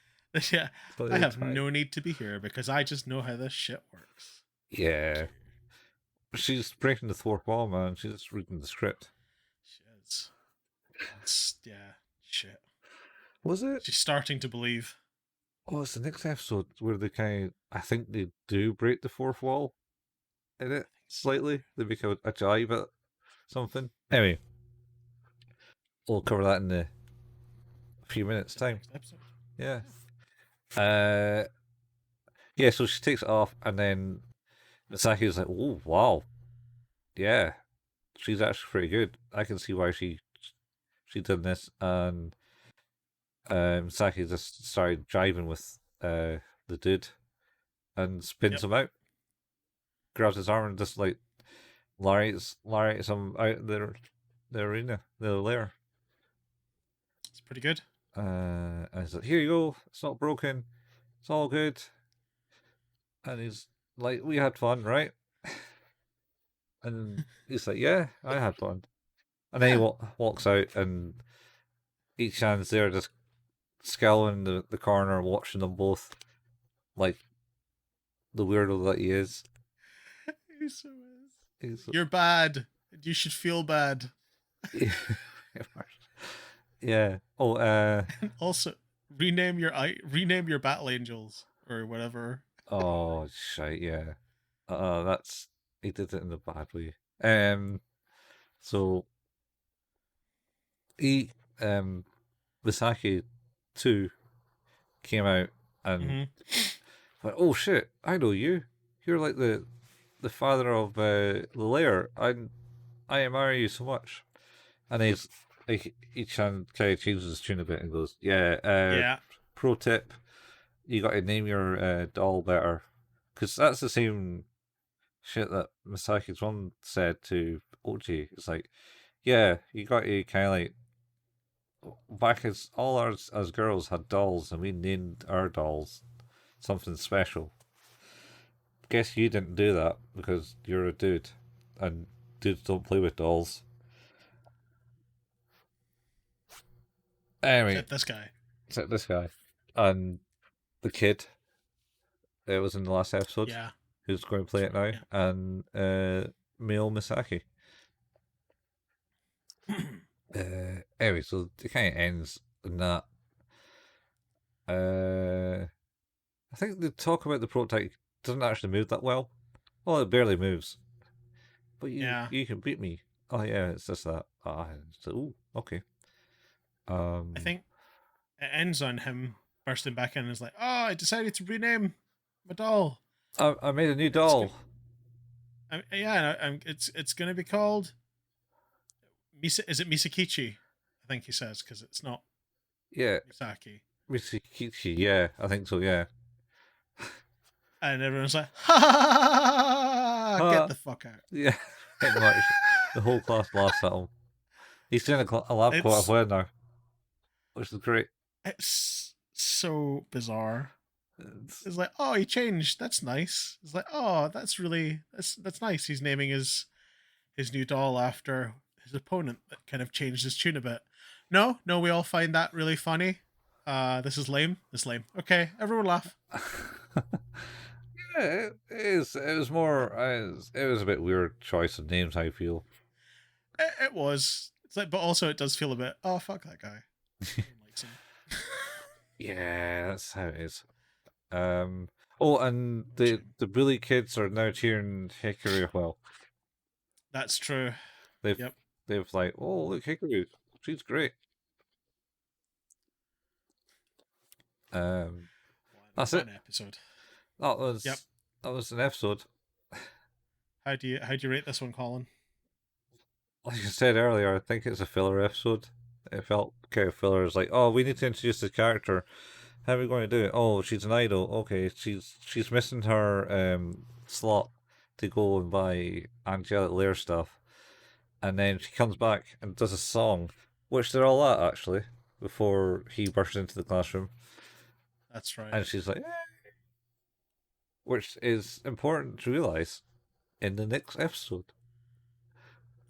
Yeah, I Tony have Tank. no need to be here because I just know how this shit works. Yeah. She's breaking the fourth wall, man. She's just reading the script. She is. Yeah, shit. Was it? She's starting to believe. Oh, it's the next episode where they I think they do break the fourth wall in it slightly. They make a jibe at something. Anyway, we'll cover that in a few minutes' time. Next episode. Yeah. Yeah, so she takes it off, and then Misaki's like, "Oh, wow. Yeah, she's actually pretty good. I can see why she did this." And Saki just started driving with the dude and spins him out, grabs his arm and just like lariats him out the arena, the lair. It's pretty good. And he's like, "Here you go. It's not broken. It's all good." And he's like, "We had fun, right?" And he's like, "Yeah, I had fun." And then he walks out, and Ichan's there just scowling in the corner, watching them both, like the weirdo that he is. He so is. You're bad. You should feel bad. Yeah. Oh, And also, rename your battle angels or whatever. oh, shite, yeah. That's he did it in a bad way. So he Misaki 2 came out and went, "Oh shit, I know you. You're like the father of the layer. I admire you so much." And he's like, each hand kind of changes his tune a bit and goes, "Yeah, Yeah. pro tip, you got to name your doll better, because that's the same shit that Masaki's one said to Oji. It's like, yeah, you got to kind of like back as all ours as girls had dolls, and we named our dolls something special. Guess you didn't do that because you're a dude, and dudes don't play with dolls." Anyway, Except this guy. except this guy and the kid. It was in the last episode. Yeah. Who's going to play it now? Yeah. And Mio Misaki. Anyway, so it kind of ends in that. I think the talk about the prototype doesn't actually move that well. Well, it barely moves. But you can beat me. Oh yeah, it's just that. So, ooh, okay. I think it ends on him bursting back in and is like, "Oh, I decided to rename my doll. I made a new doll." It's gonna be called Is it Misakichi? I think he says because it's not Yeah, Misaki. Misakichi. Yeah, I think so. Yeah. And everyone's like, "Ha ha ha! Get the fuck out!" Yeah, pretty much. The whole class laughs at him. He's doing a lab quite well now, which is great. It's so bizarre. It's like, "Oh, he changed. That's nice." It's like, "Oh, that's nice." He's naming his new doll after his opponent that kind of changed his tune a bit. No, we all find that really funny. This is lame. Okay, everyone laugh. Yeah, it is. It was more. It was a bit weird choice of names. I feel. It was. It's like, but also it does feel a bit. Oh, fuck that guy. No one likes him. Yeah, that's how it is. Oh, and the Watching. the bully kids are now cheering Hikaru. Well, That's true. they've Yep. they've like, oh look, Hikaru, she's great. Um, that's What it. an episode. That Yep. was that was an episode. How do you rate this one, Colin? Like I said earlier, I think it's a filler episode. It felt kind of filler. It's like, oh, we need to introduce the character. How are we going to do it? Oh, she's an idol. Okay, she's missing her slot to go and buy Angelic Layer stuff, and then she comes back and does a song, which they're all at actually before he bursts into the classroom, That's right. and she's like, which is important to realize in the next episode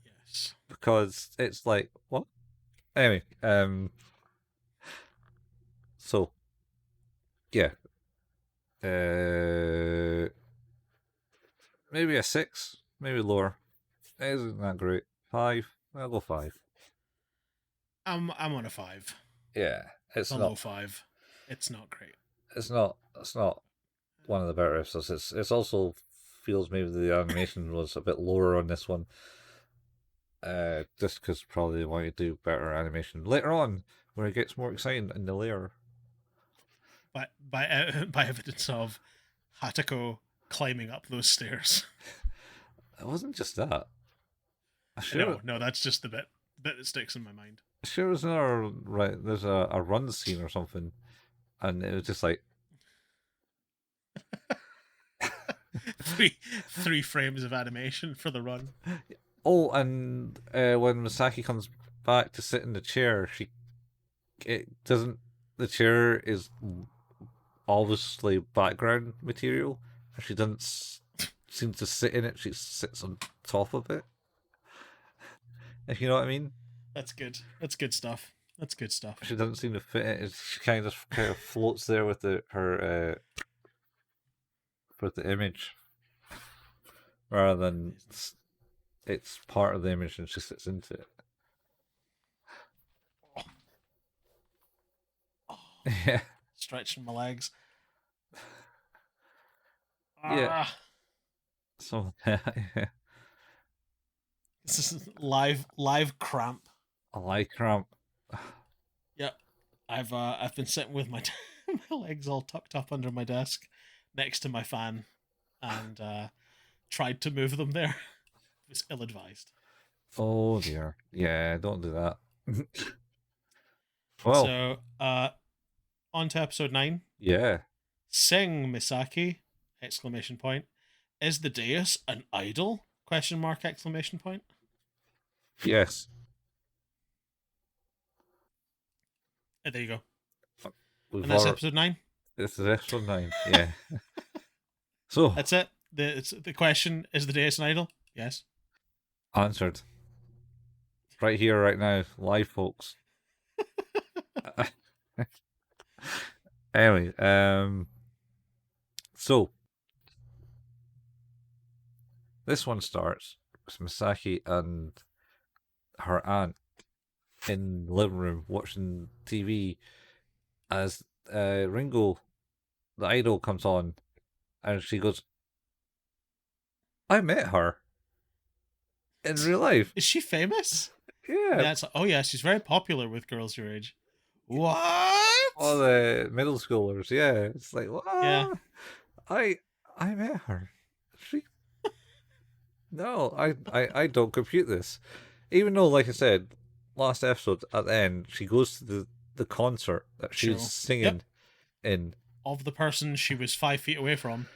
Yes. because it's like what anyway. So yeah, maybe a 6, maybe lower. It isn't that great. 5. I'll go 5. I'm on a 5. Yeah, It's it's a low not. 5. It's not great. It's not. It's not one of the better episodes. It's also feels maybe the animation was a bit lower on this one. Just because probably they want to do better animation later on, where it gets more exciting in the layer. By evidence of Hatako climbing up those stairs. It wasn't just that. I sure, No, that's just the bit that sticks in my mind. sure was another right. There's a run scene or something, and it was just like, three frames of animation for the run. oh, and when Misaki comes back to sit in the chair, it doesn't. The chair is obviously background material, and she doesn't seem to sit in it. She sits on top of it. If you know what I mean. That's good. That's good stuff. That's good stuff. She doesn't seem to fit it. She kind of floats there with her with the image, rather than it's part of the image and she sits into it. Oh, oh, Yeah, stretching my legs. yeah. Ah, So yeah, this is live cramp. I like cramp. Yep. I've been sitting with my my legs all tucked up under my desk next to my fan and tried to move them there. It was ill advised. Oh dear. Yeah, don't do that. Well, So on to episode 9. yeah. Sing Misaki! Exclamation point. Is the Deus an idol? Question mark exclamation point. Yes. There you go. We've And that's already, episode 9. this is episode 9. Yeah. So, That's it. The question is the Deus an idol? Yes. answered. Right here, right now. Live, folks. Anyway, so this one starts with Misaki and her aunt in the living room watching TV as Ringo, the idol, comes on, and she goes, "I met her in real life." Is she famous? Yeah, That's oh yeah, she's very popular with girls your age. What? all the middle schoolers. Yeah, it's like what? Yeah. I I met her. She no, I don't compute this. Even though, like I said, last episode at the end, she goes to the concert that she's Show. Yep. singing in. Of the person she was 5 feet away from.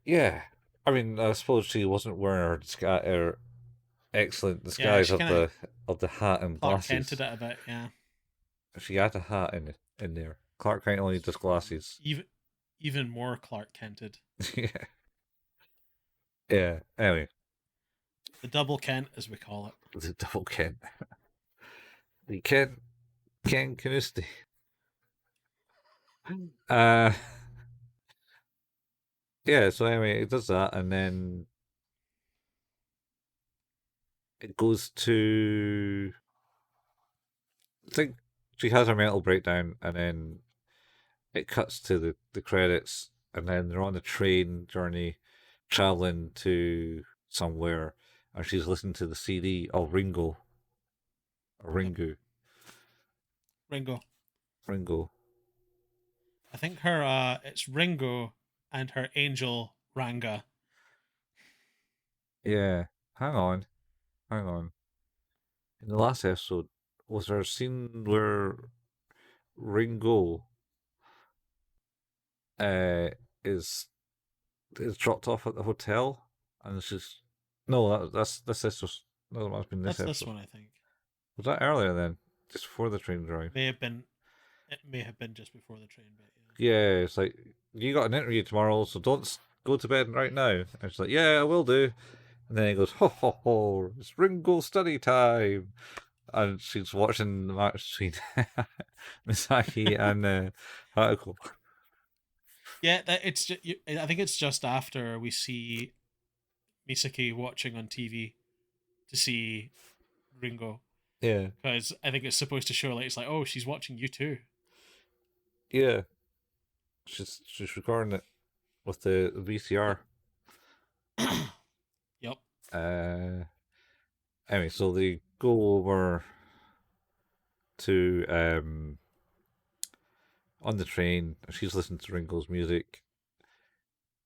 Yeah, I mean, I suppose she wasn't wearing her excellent Yeah, disguise she kind of the hat and of Clark Kented glasses. it a bit. Yeah. She had a hat in there. Clark Kent only does glasses. Even more Clark Kented. Yeah. Yeah. Anyway, The double Kent, as we call it. the double Kent. The Ken Canusti. Uh yeah, so anyway, it does that and then it goes to I think she has her mental breakdown and then it cuts to the credits and then they're on a train journey, traveling to somewhere, and she's listening to the CD of Ringo or Yep. Ringu, Ringo. Ringo. I think it's Ringo and her angel Ranga. Yeah, hang on, hang on. In the last episode, was there a scene where Ringo uh, is is dropped off at the hotel, and she's no, that's this was no, that must have been this That's this episode. one, I think. Was that earlier then? Just before the train drive? May have been. It may have been just before the train bit. Yeah, it's like you got an interview tomorrow, so don't go to bed right now. And she's like, yeah, I will do. And then he goes, ho ho ho, it's Ringo study time. And she's watching the match between Misaki and Hatako. Yeah, I think it's just after we see Misaki watching on TV to see Ringo, Yeah, because I think it's supposed to show like it's like, oh, she's watching you too. yeah. She's recording it with the VCR. Yep. Uh, anyway, so they go over to on the train. She's listening to Ringo's music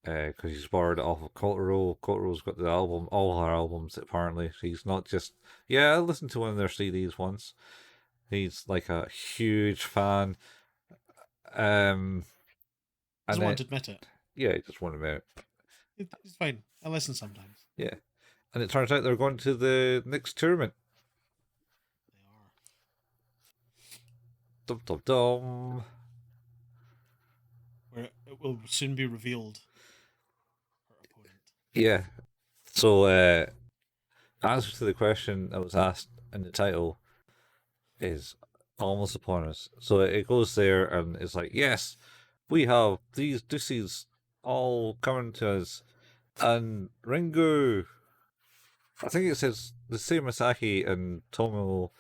because he's borrowed it off of Kotaro. Kotaro's got the album, all her albums. Apparently, he's not just I listened to one of their CDs once. He's like a huge fan. And Doesn't then want to admit it. yeah, he just wanted to admit It's fine. I listen sometimes. yeah. And it turns out they're going to the next tournament. They are. Dum dum dum. Where it will soon be revealed. Her opponent. Yeah. So answer to the question that was asked in the title is almost upon us. So it goes there and it's like, yes, we have these Dusies all coming to us. And Ringo, I think it says the same Misaki and Tomo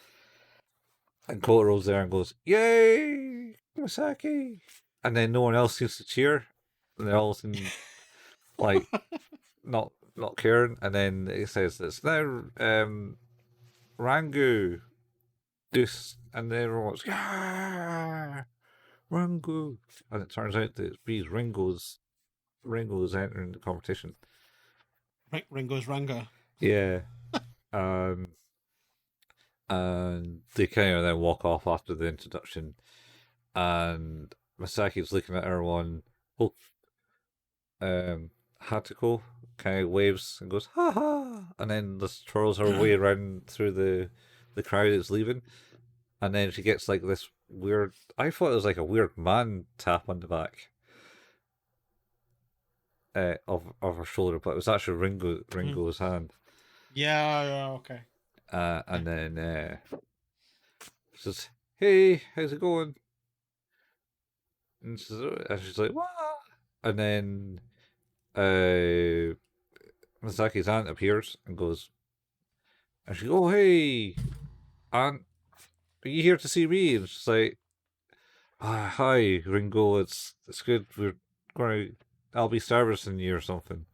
and Kotaro's there and goes, yay, Misaki. And then no one else seems to cheer. And they're all seem like not caring. And then it says it's now Rangu Deus, and then everyone's yeah, Rangu, and it turns out that it's Ringo's entering the competition. Ringo's Ranga. Yeah, um, and they kind of then walk off after the introduction, and Masaki's looking at everyone. Oh, Hatako kind of waves and goes ha ha, and then just twirls her way around through the crowd that's leaving. And then she gets like this weird. I thought it was like a weird man tap on the back of her shoulder, but it was actually Ringo's hand. Yeah, okay. And then she says, "Hey, how's it going?" And she's like, "What?" And then Misaki's aunt appears and goes, and she goes, "Oh, hey, aunt, are you here to see me?" And she's like, hi, Ringo. It's good. We're going to. I'll be servicing you or something.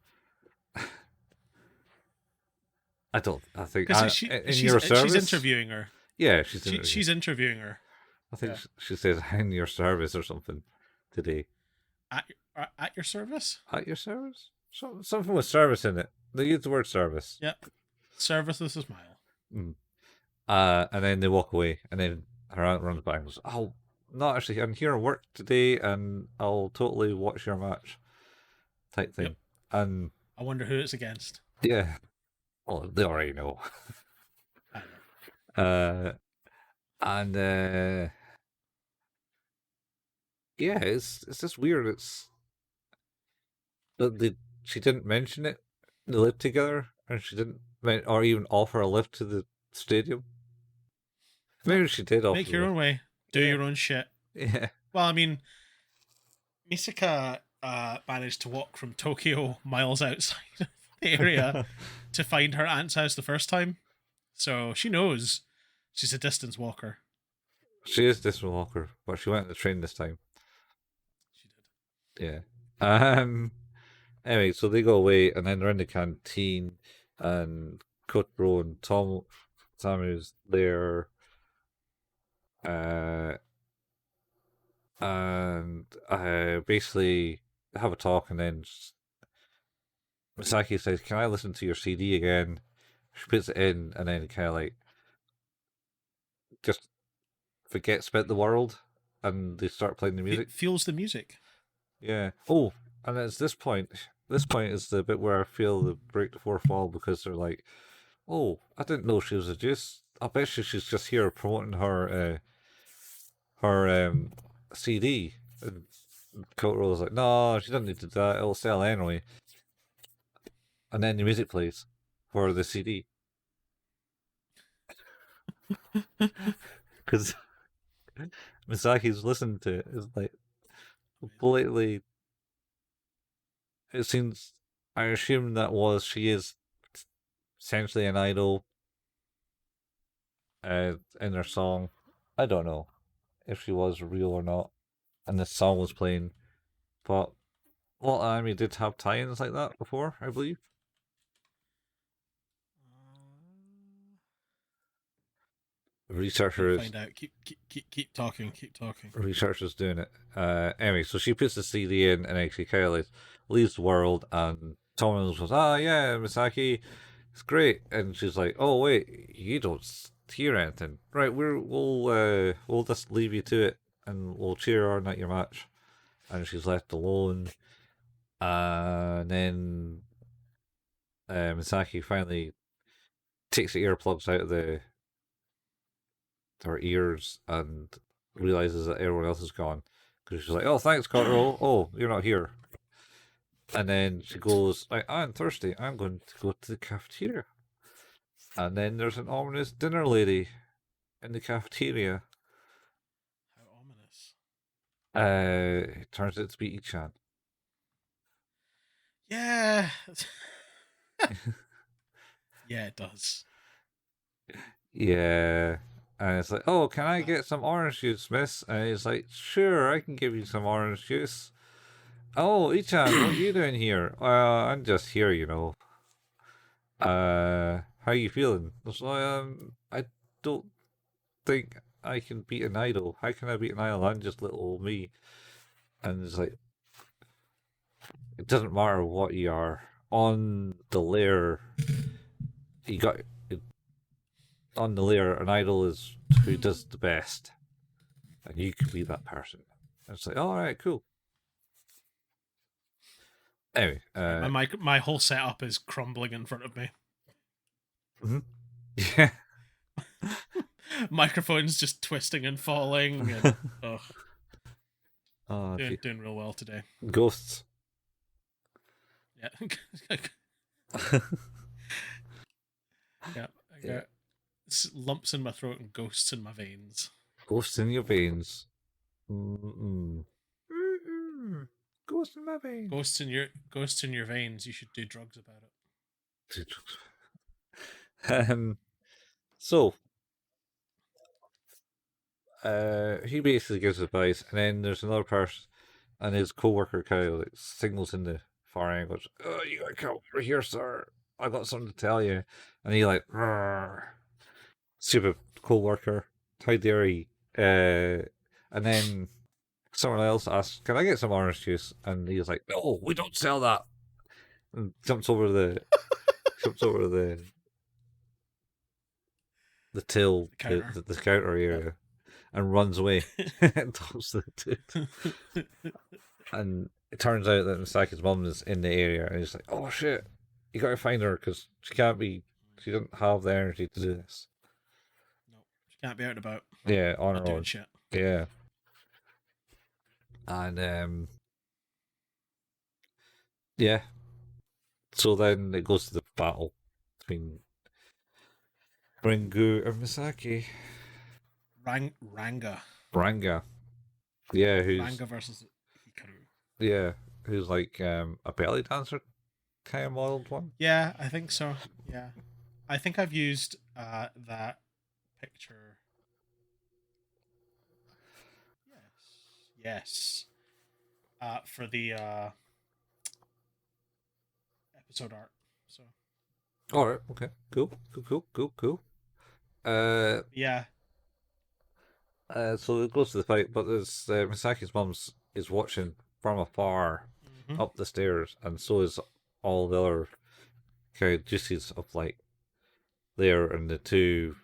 I don't. I think Because in your service. she's interviewing her. Yeah, she's She's interviewing her. I think she says in your service or something today. At your service. At your service. Something with service in it. They use the word service. Yep. Service with a smile. Mm. And then they walk away, and then her aunt runs back and goes, "Oh, not actually. I'm here at work today, and I'll totally watch your match." Type thing. Yep. And I wonder who it's against. Yeah. Well, they already know. I know. And yeah, it's just weird. It's she didn't mention it. They lived together, and she didn't or even offer a lift to the stadium. Maybe she did offer. Make your own way. Do your own shit. Yeah. Well, I mean, Misaka managed to walk from Tokyo miles outside of the area to find her aunt's house the first time, so she knows she's a distance walker. She is a distance walker, but she went on the train this time. She did. Yeah. Um. Anyway, so they go away, and then they're in the canteen, and Kotaro and Tomu's there, uh, and basically have a talk, and then Misaki says, "Can I listen to your CD again?" She puts it in, and then kind of like just forgets about the world, and they start playing the music. Feels the music. Yeah. Oh, and it's this point. This point is the bit where I feel the break the fourth wall because they're like, "Oh, I didn't know she was a Deus. I bet she's just here promoting her CD." And Kotaro's like, "No, she doesn't need to do that. It'll sell anyway." And then the music plays for the CD because Misaki's listening to it. It's like blatantly. It seems. I assume that was she is essentially an idol in her song. I don't know if she was real or not, and this song was playing. But well, I mean, did have tie-ins like that before, I believe. Gonna Researcher is find out. Keep talking. Keep talking. researcher's doing it. Anyway, so she puts the CD in and actually kind of like leaves the world, and Thomas goes, "Ah, yeah, Misaki, it's great," and she's like, "Oh wait, you don't hear anything, right? We'll just leave you to it, and we'll cheer on at your match." And she's left alone, and then Misaki finally takes the earplugs out of her ears and realizes that everyone else is gone. Because she's like, "Oh, thanks, Cotterill. Oh, you're not here." And then she goes, "I'm thirsty. I'm going to go to the cafeteria." And then there's an ominous dinner lady in the cafeteria. How ominous. It turns out to be Ichan. Yeah. Yeah, it does. Yeah. And it's like, "Oh, can I get some orange juice, miss?" And he's like, "Sure, I can give you some orange juice." "Oh, Ichan, what are you doing here?" I'm just here, you know. How you feeling?" So, I don't think I can beat an idol. How can I beat an idol? I'm just little old me. And it's like, it doesn't matter what you are. On the layer, you got on the layer, an idol is who does the best, and you can be that person. And it's like, all right, cool. Anyway, Sorry, my whole setup is crumbling in front of me. mhm. Yeah. Microphone's just twisting and falling, and Oh, gee. doing real well today. Ghosts. Yeah, yeah. I Yeah. got lumps in my throat and ghosts in my veins. Ghosts in your veins. Mm-mm. Mm-mm. Ghosts in my veins. Ghosts in your veins. You should do drugs about it. um, so he basically gives advice, and then there's another person, and his co-worker kind of like signals in the far end, goes, "Oh, you gotta come over here, sir. I got something to tell you." And he like, "Rrr." Stupid co-worker, how dare he? And then someone else asks, "Can I get some orange juice?" And he's like, "No, we don't sell that." And jumps over the till, The counter. the counter area, and runs away and talks to the dude. And it turns out that Misaki's mum is in the area, and he's like, "Oh shit, you gotta find her because she doesn't have the energy to do this." No, she can't be out and about. Yeah, on Not her doing own. shit. Yeah, and yeah. So then it goes to the battle between Ringo and Misaki. Ranga. Ranga, yeah, Ranga versus Hikaru. yeah, who's like a belly dancer kind of modeled one. Yeah, I think so. Yeah, I think I've used that picture. Yes, yes. For the episode art. So All right. Okay. Cool. Cool. Cool. Cool. Cool. Uh, yeah. so it goes to the fight, but there's Misaki's mum is watching from afar Hmm. up the stairs, and so is all the other kind of juices of like there, and the two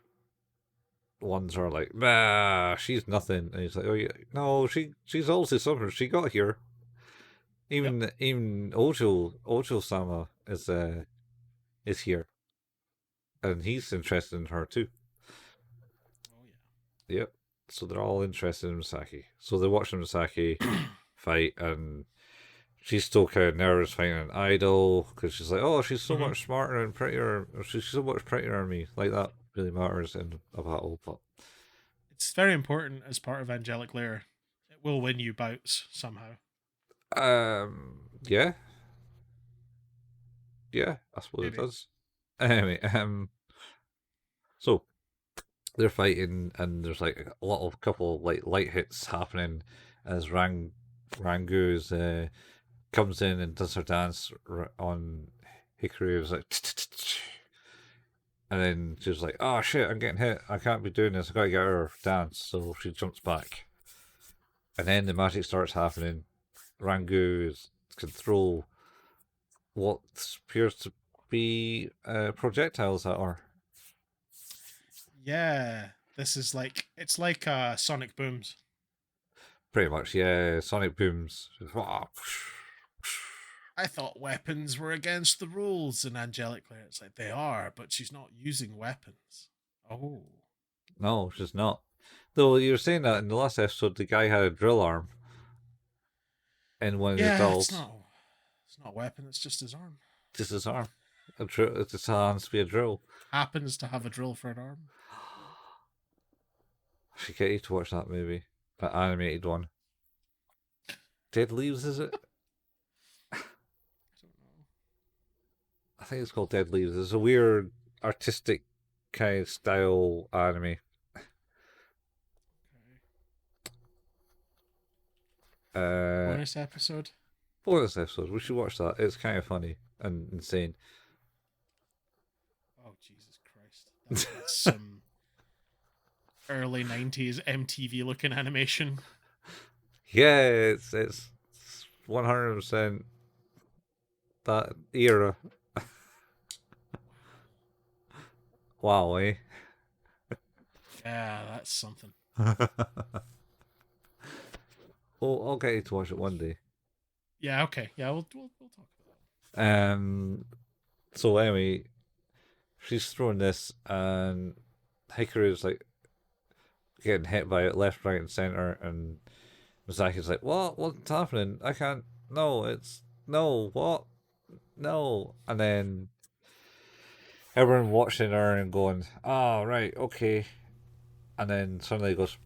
ones are like, nah, she's nothing, and he's like, oh yeah, no, she's also something. She got here. Yep. Even Ojo Sama is here, and he's interested in her too. Oh Yep. So they're all interested in Misaki. So they're watching Misaki yeah. fight, and she's still kind of nervous fighting an idol because she's like, oh, she's so Hmm. much smarter and prettier. She's so much prettier than me. Like that really matters in a battle. But It's very important as part of Angelic Layer. It will win you bouts somehow. yeah, yeah, I suppose it Maybe. does. Anyway, so they're fighting, and there's like a lot of couple of like light hits happening as Rango's comes in and does her dance on Hikaru. Is like, and then she's like, "Oh shit, I'm getting hit. I can't be doing this. I gotta get her dance." So she jumps back, and then the magic starts happening. Rangu can throw what appears to be projectiles at her. Yeah. This is like it's like Sonic Booms. Pretty much, yeah. Sonic booms. I thought weapons were against the rules in Angelic Layer. It's like they are, but she's not using weapons. Oh. No, she's not. Though you were saying that in the last episode, the guy had a drill arm in one of his Yeah, dolls. it's not a weapon, it's just his arm. Just his arm. It just happens to be a drill. Happens to have a drill for an arm. I should get you to watch that movie. That animated one. Dead Leaves, is it? I don't know. I think it's called Dead Leaves. It's a weird artistic kind of style anime. Okay. Uh, Bonus episode. bonus episode. We should watch that. It's kind of funny and insane. Oh Jesus Christ. That's some early 90s MTV looking animation. Yeah, it's 100% that era. Wow, eh? Yeah, that's something. Well, I'll get you to watch it one day. Yeah, okay. Yeah, we'll talk about So anyway, she's throwing this, and Hikaru's like getting hit by it left, right, and center, and Misaki's like, "What? What's happening? I can't. No, it's no. What? No!" And then everyone watching her and going, "Oh, right, okay." And then suddenly goes,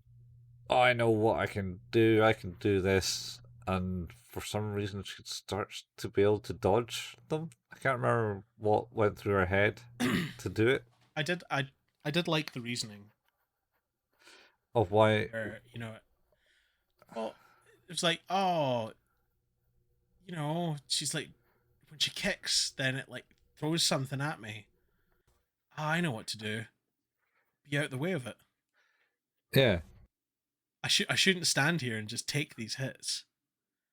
"Oh, I know what I can do. I can do this." And for some reason, she starts to be able to dodge them. I can't remember what went through her head that. to do it. I did like the reasoning Of why. where, well, it's like, oh, she's like when she kicks, then it like throws something at me. Ah, I know what to do. Be out the way of it. Yeah. I shouldn't stand here and just take these hits.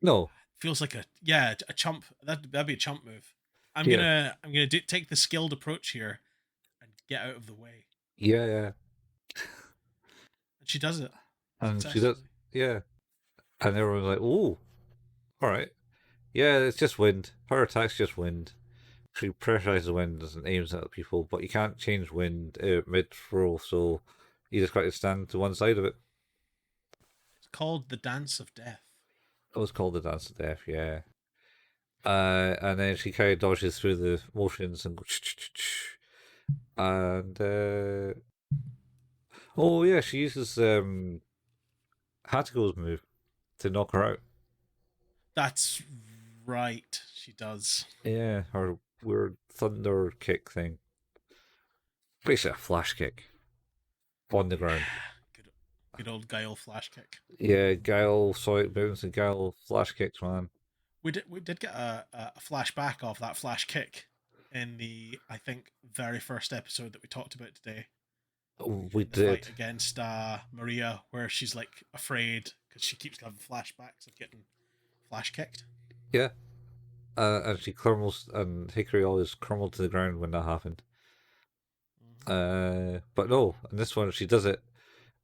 No. Feels like a chump. That'd be a chump move. Yeah. I'm gonna take the skilled approach here and get out of the way. Yeah, yeah. And she does it And she does. successfully. Yeah. And everyone's like, "Ooh, all right. Yeah, it's just wind. Her attack's just wind. She pressurizes the wind and aims at people, but you can't change wind mid throw, so you just got to stand to one side of it." It's called the Dance of Death. It was called the Dance of Death, yeah. And then she kind of dodges through the motions and goes, and oh yeah, she uses Hatago's move to knock her out. That's right. She does. Yeah, her weird thunder kick thing. Basically a flash kick on the ground. Good, good old Guile flash kick. Yeah, Guile, Sonic Bounce, and Guile flash kicks, man. we did get a flashback of that flash kick in the, I think, very first episode that we talked about today, We in the fight did. against Maria, where she's like afraid because she keeps having flashbacks of getting flash kicked. Yeah. And she crumbles, and Hickory always crumbled to the ground when that happened. Mm-hmm. But no, in this one she does it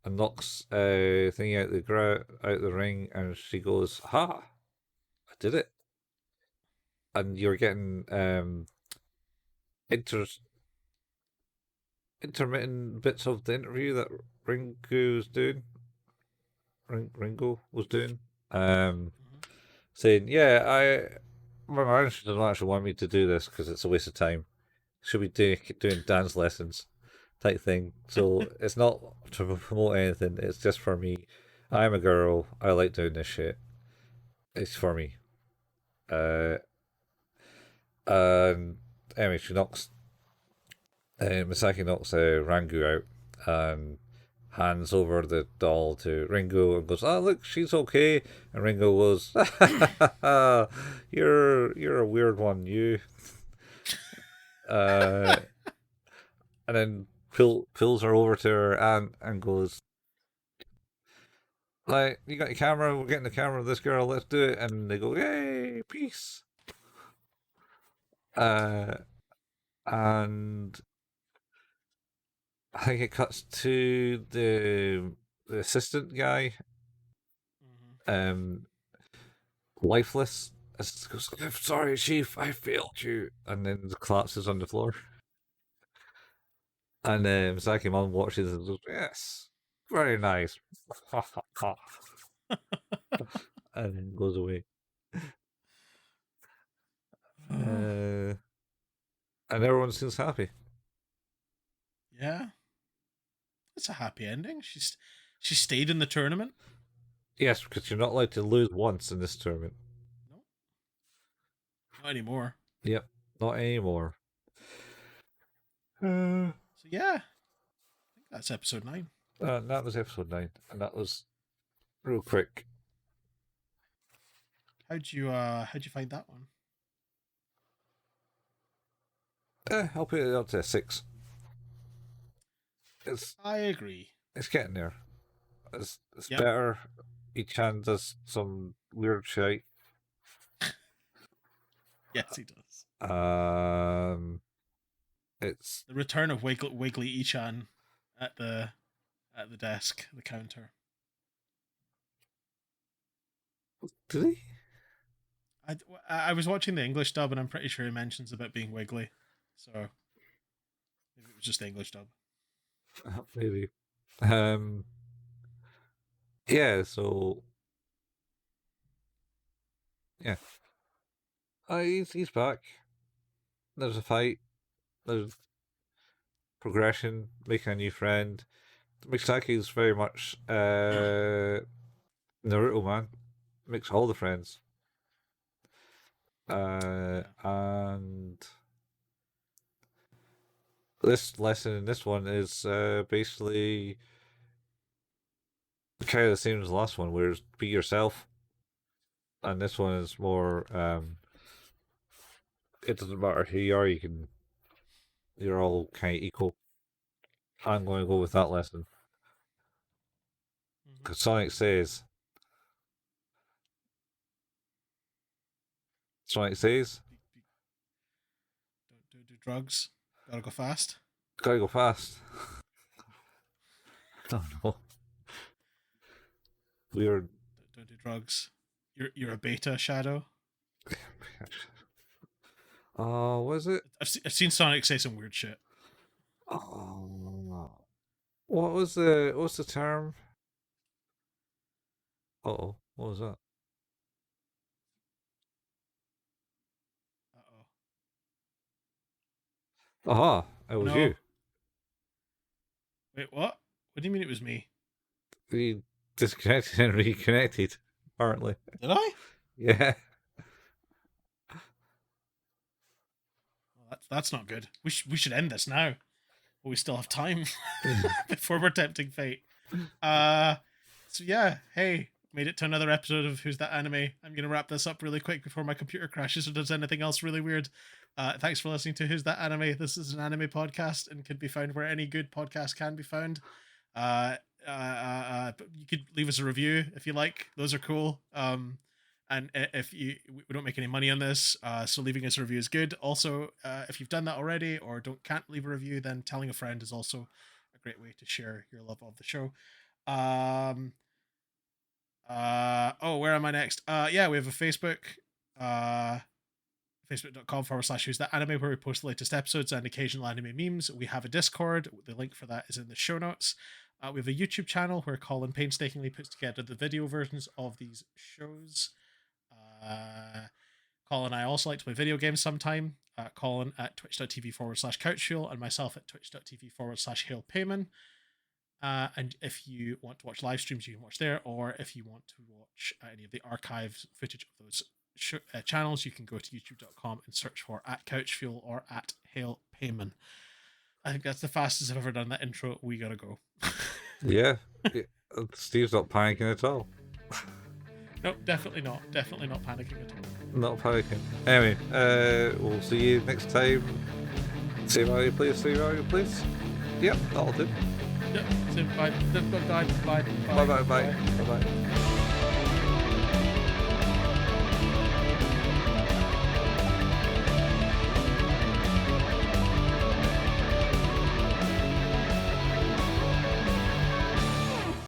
and knocks thingy out the ring, and she goes, "Ha! I did it!" And you're getting inter- intermittent bits of the interview that Ringo was doing. Ringo was doing, Mm-hmm. saying, "Yeah, my manager doesn't actually want me to do this because it's a waste of time. Should be doing dance lessons type thing. So it's not to promote anything. It's just for me. I'm a girl. I like doing this shit. It's for me." Uh, and anyway, Misaki knocks Rangu out and hands over the doll to Ringo and goes, "Oh, look, she's okay." And Ringo goes, "You're a weird one, you." Uh, and then pulls her over to her aunt and goes, "Like, you got your camera? We're getting the camera of this girl. Let's do it." And they go, "Yay, peace!" Uh, and I think it cuts to the assistant guy, Mm-hmm. um, lifeless. As goes, "I'm sorry, Chief, I failed you," and then collapses on the floor. And Misaki Mom watches and goes, "Yes, very nice," and then goes away. Oh, Uh, and everyone seems happy. yeah, it's a happy ending. She stayed in the tournament. Yes, because you're not allowed to lose once in this tournament. No, not anymore. Yep, not anymore. Uh, So yeah, I think that's episode 9. that was episode 9, and that was real quick. How'd you find that one? I'll put it up to a 6. It's I agree. it's getting there. It's Yep. better. Ichan does some weird shit. Yes, he does. Um, it's The return of Wiggly Ichan at the desk, the counter. did he? I, I was watching the English dub, and I'm pretty sure he mentions about being wiggly. So maybe it was just the English dub. Maybe. Um, yeah. So yeah, he's back. There's a fight. There's progression. Making a new friend. Misaki's very much Naruto man. Makes all the friends. Yeah. And this lesson in this one is basically kind of the same as the last one, where it's be yourself. And this one is more. It doesn't matter who you are. You're all kind of equal. I'm going to go with that lesson Mm-hmm. because Sonic says, Don't do drugs. Gotta go fast. gotta go fast. Oh no, weird. Don't do drugs. You're a beta Shadow. Oh, was it? I've seen Sonic say some weird shit. Oh, what's the term? Oh, what was that? Uh oh. Aha, it Oh was no. you. Wait, what? What do you mean it was me? We disconnected and reconnected. Apparently, Did I? yeah. Well, that's not good. We should end this now. But we still have time before we're tempting fate. Uh, so yeah, hey, made it to another episode of Who's That Anime. I'm going to wrap this up really quick before my computer crashes or does anything else really weird. Thanks for listening to Who's That Anime. This is an anime podcast and can be found where any good podcast can be found. You could leave us a review if you like. Those are cool. And if we don't make any money on this, so leaving us a review is good. Also, if you've done that already or can't leave a review, then telling a friend is also a great way to share your love of the show. Where am I next? Yeah, we have a Facebook, facebook.com/who's that anime, where we post the latest episodes and occasional anime memes. We have a Discord. The link for that is in the show notes. We have a YouTube channel where Colin painstakingly puts together the video versions of these shows. Colin and I also like to play video games sometime. Colin at twitch.tv/couchfuel and myself at twitch.tv/hailpayman. And if you want to watch live streams, you can watch there, or if you want to watch any of the archives footage of those channels, you can go to youtube.com and search for @couchfuel or @hailpayman. I think that's the fastest I've ever done that intro. We gotta go. Yeah. Steve's not panicking at all. No, definitely not. Definitely not panicking at all. Not panicking. Anyway, we'll see you next time. Same Mario, please. Same Mario, please. Yep, that'll do. Yep. So bye. Bye. Bye. Bye. Bye. Bye. Bye. Bye.